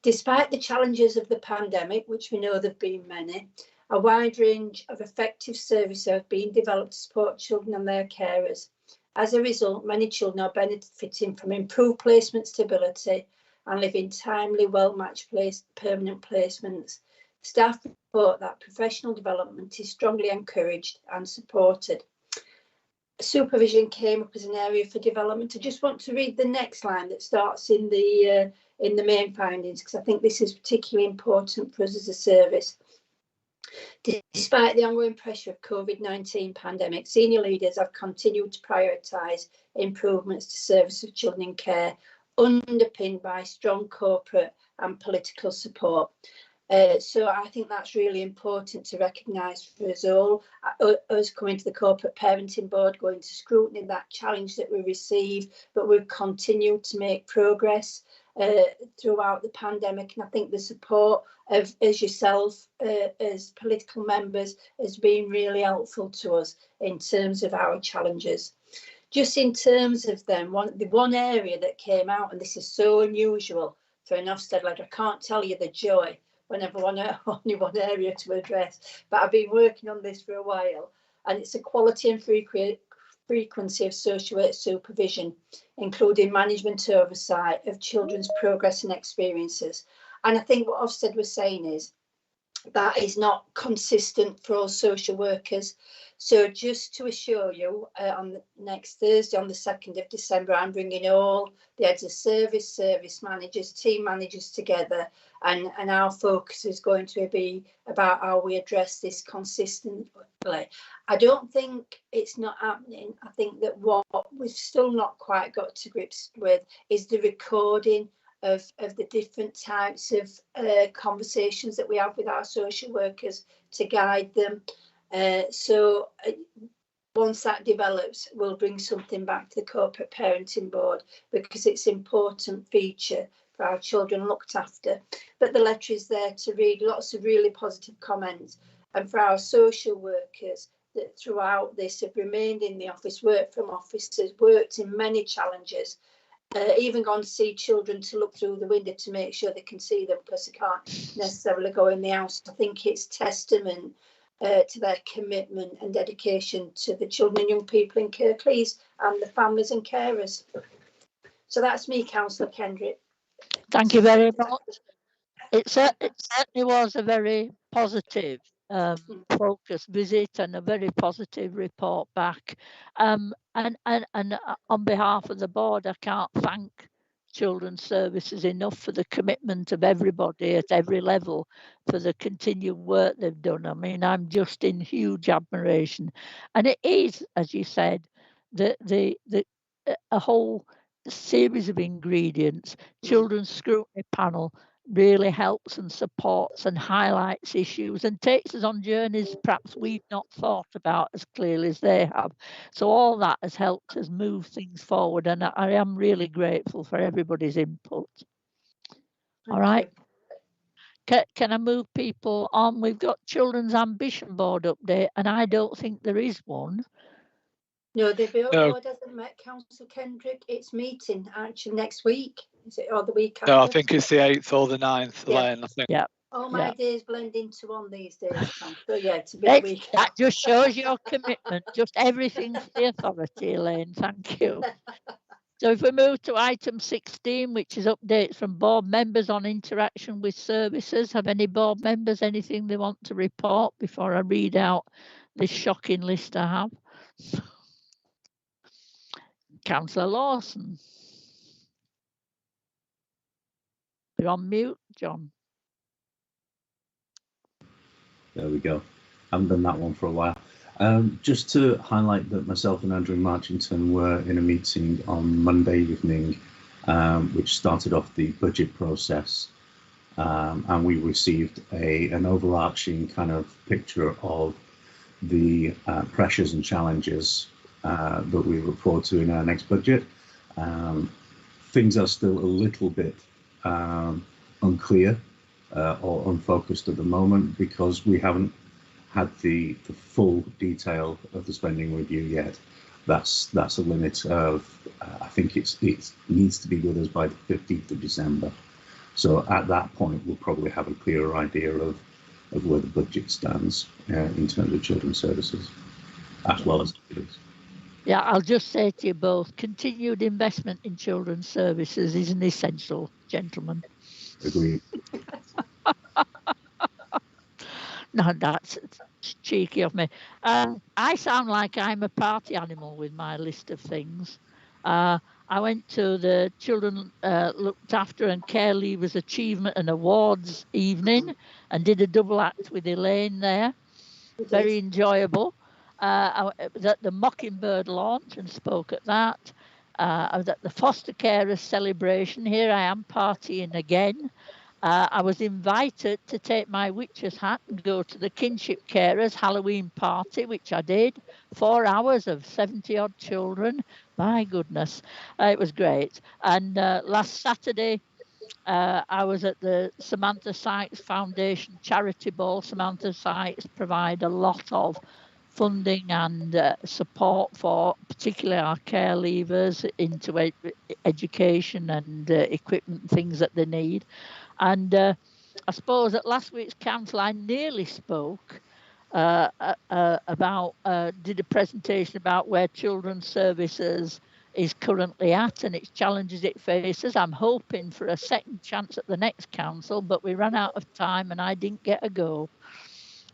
Despite the challenges of the pandemic, which we know there have been many, a wide range of effective services have been developed to support children and their carers. As a result, many children are benefiting from improved placement stability and live in timely, well-matched permanent placements. Staff report that professional development is strongly encouraged and supported. Supervision came up as an area for development. I just want to read the next line that starts in the main findings, because I think this is particularly important for us as a service. Despite the ongoing pressure of COVID-19 pandemic, senior leaders have continued to prioritise improvements to service of children in care, underpinned by strong corporate and political support. So I think that's really important to recognise for us all. Us coming to the Corporate Parenting Board, going to scrutiny that challenge that we received, but we've continued to make progress throughout the pandemic. And I think the support of as yourself, as political members, has been really helpful to us in terms of our challenges. Just in terms of them, the one area that came out, and this is so unusual for an Ofsted letter, I can't tell you the joy whenever only one area to address, but I've been working on this for a while, and it's the quality and frequency of social work supervision, including management oversight of children's progress and experiences. And I think what Ofsted was saying is that is not consistent for all social workers. So just to assure you, on the next Thursday, on the 2nd of December, I'm bringing all the heads of service managers, team managers together, and our focus is going to be about how we address this consistently. I don't think it's not happening. I think that what we've still not quite got to grips with is the recording of the different types of conversations that we have with our social workers to guide them. So once that develops, we'll bring something back to the Corporate Parenting Board, because it's an important feature for our children looked after. But the letter is there to read, lots of really positive comments. And for our social workers that throughout this have remained in the office, worked from offices, worked in many challenges, even gone to see children to look through the window to make sure they can see them because they can't necessarily go in the house. I think it's testament to their commitment and dedication to the children and young people in Kirklees and the families and carers. So that's me, Councillor Kendrick. Thank you very much. It certainly was a very positive focused visit and a very positive report back. And on behalf of the board, I can't thank Children's Services enough for the commitment of everybody at every level for the continued work they've done. I mean, I'm just in huge admiration. And it is, as you said, a whole series of ingredients. Children's Scrutiny Panel really helps and supports and highlights issues and takes us on journeys perhaps we've not thought about as clearly as they have. So all that has helped us move things forward, and I am really grateful for everybody's input. All right. Can I move people on? We've got Children's Ambition Board update, and I don't think there is one. No, the board hasn't met, Councillor Kendrick. It's meeting actually next week. Is it, or the week after? No, I think it's the 8th or the 9th, Elaine, I think. Yeah. All my days blend into one these days, Tom. So yeah, to be That, the week. that just shows your commitment. Just everything for the authority, Elaine. Thank you. So if we move to item 16, which is updates from board members on interaction with services. Have any board members anything they want to report before I read out this shocking list I have? Councillor Lawson. You're on mute, John. There we go. I haven't done that one for a while. Just to highlight that myself and Andrew Marchington were in a meeting on Monday evening, which started off the budget process, and we received an overarching kind of picture of the pressures and challenges that we look forward to in our next budget. Things are still a little bit unclear or unfocused at the moment because we haven't had the full detail of the spending review yet. That's a limit of I think it needs to be with us by the 15th of December. So at that point we'll probably have a clearer idea of where the budget stands in terms of children's services as well as activities. Yeah, I'll just say to you both, continued investment in children's services is an essential, gentlemen. Agreed. No, that's cheeky of me. I sound like I'm a party animal with my list of things. I went to the Children Looked After and Care Leavers Achievement and Awards evening and did a double act with Elaine there. Very enjoyable. I was at the Mockingbird launch and spoke at that. I was at the Foster Carers celebration. Here I am partying again. I was invited to take my witch's hat and go to the Kinship Carers Halloween party, which I did. 4 hours of 70-odd children. My goodness, it was great. And last Saturday, I was at the Samantha Sykes Foundation Charity Ball. Samantha Sykes provide a lot of funding and support for particularly our care leavers into education and equipment, things that they need. And I suppose at last week's council, I nearly spoke about, did a presentation about where children's services is currently at and its challenges it faces. I'm hoping for a second chance at the next council, but we ran out of time and I didn't get a go.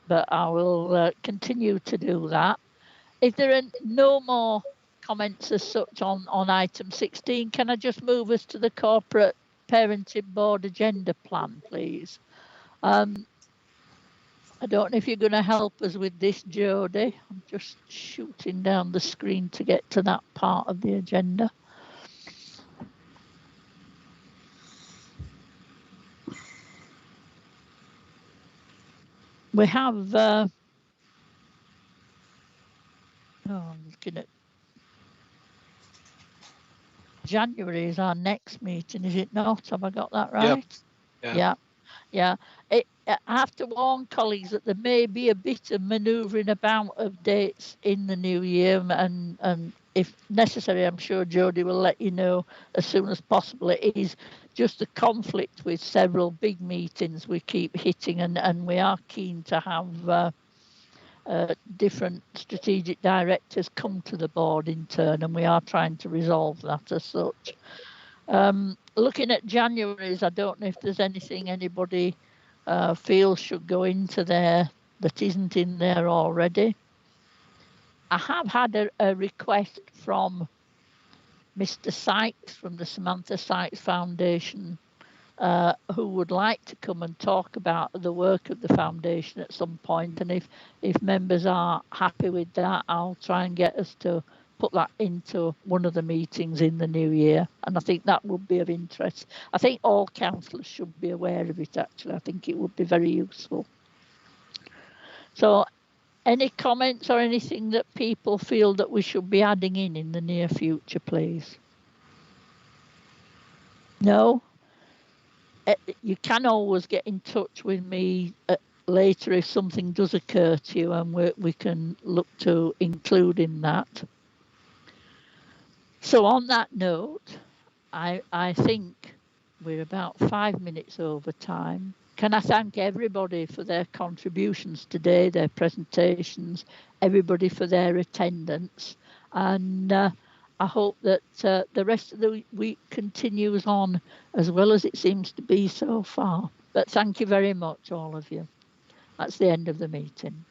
But I will continue to do that. If there are no more comments as such on item 16, can I just move us to the corporate parenting board agenda plan, please? I don't know if you're going to help us with this, Jodie. I'm just shooting down the screen to get to that part of the agenda. We have, I'm looking at January is our next meeting, is it not? Have I got that right? Yep. Yeah. I have to warn colleagues that there may be a bit of manoeuvring about of dates in the new year, and if necessary, I'm sure Jodie will let you know as soon as possible. It is just a conflict with several big meetings we keep hitting, and we are keen to have different strategic directors come to the board in turn, and we are trying to resolve that as such. Looking at January's, I don't know if there's anything anybody feels should go into there that isn't in there already. I have had a request from Mr. Sykes from the Samantha Sykes Foundation, who would like to come and talk about the work of the foundation at some point. And if members are happy with that, I'll try and get us to put that into one of the meetings in the new year. And I think that would be of interest. I think all councillors should be aware of it, actually. I think it would be very useful. So any comments or anything that people feel that we should be adding in the near future, please? No? You can always get in touch with me later if something does occur to you, and we can look to include in that. So on that note, I think we're about 5 minutes over time. Can I thank everybody for their contributions today, their presentations, everybody for their attendance, and I hope that the rest of the week continues on as well as it seems to be so far. But thank you very much, all of you. That's the end of the meeting.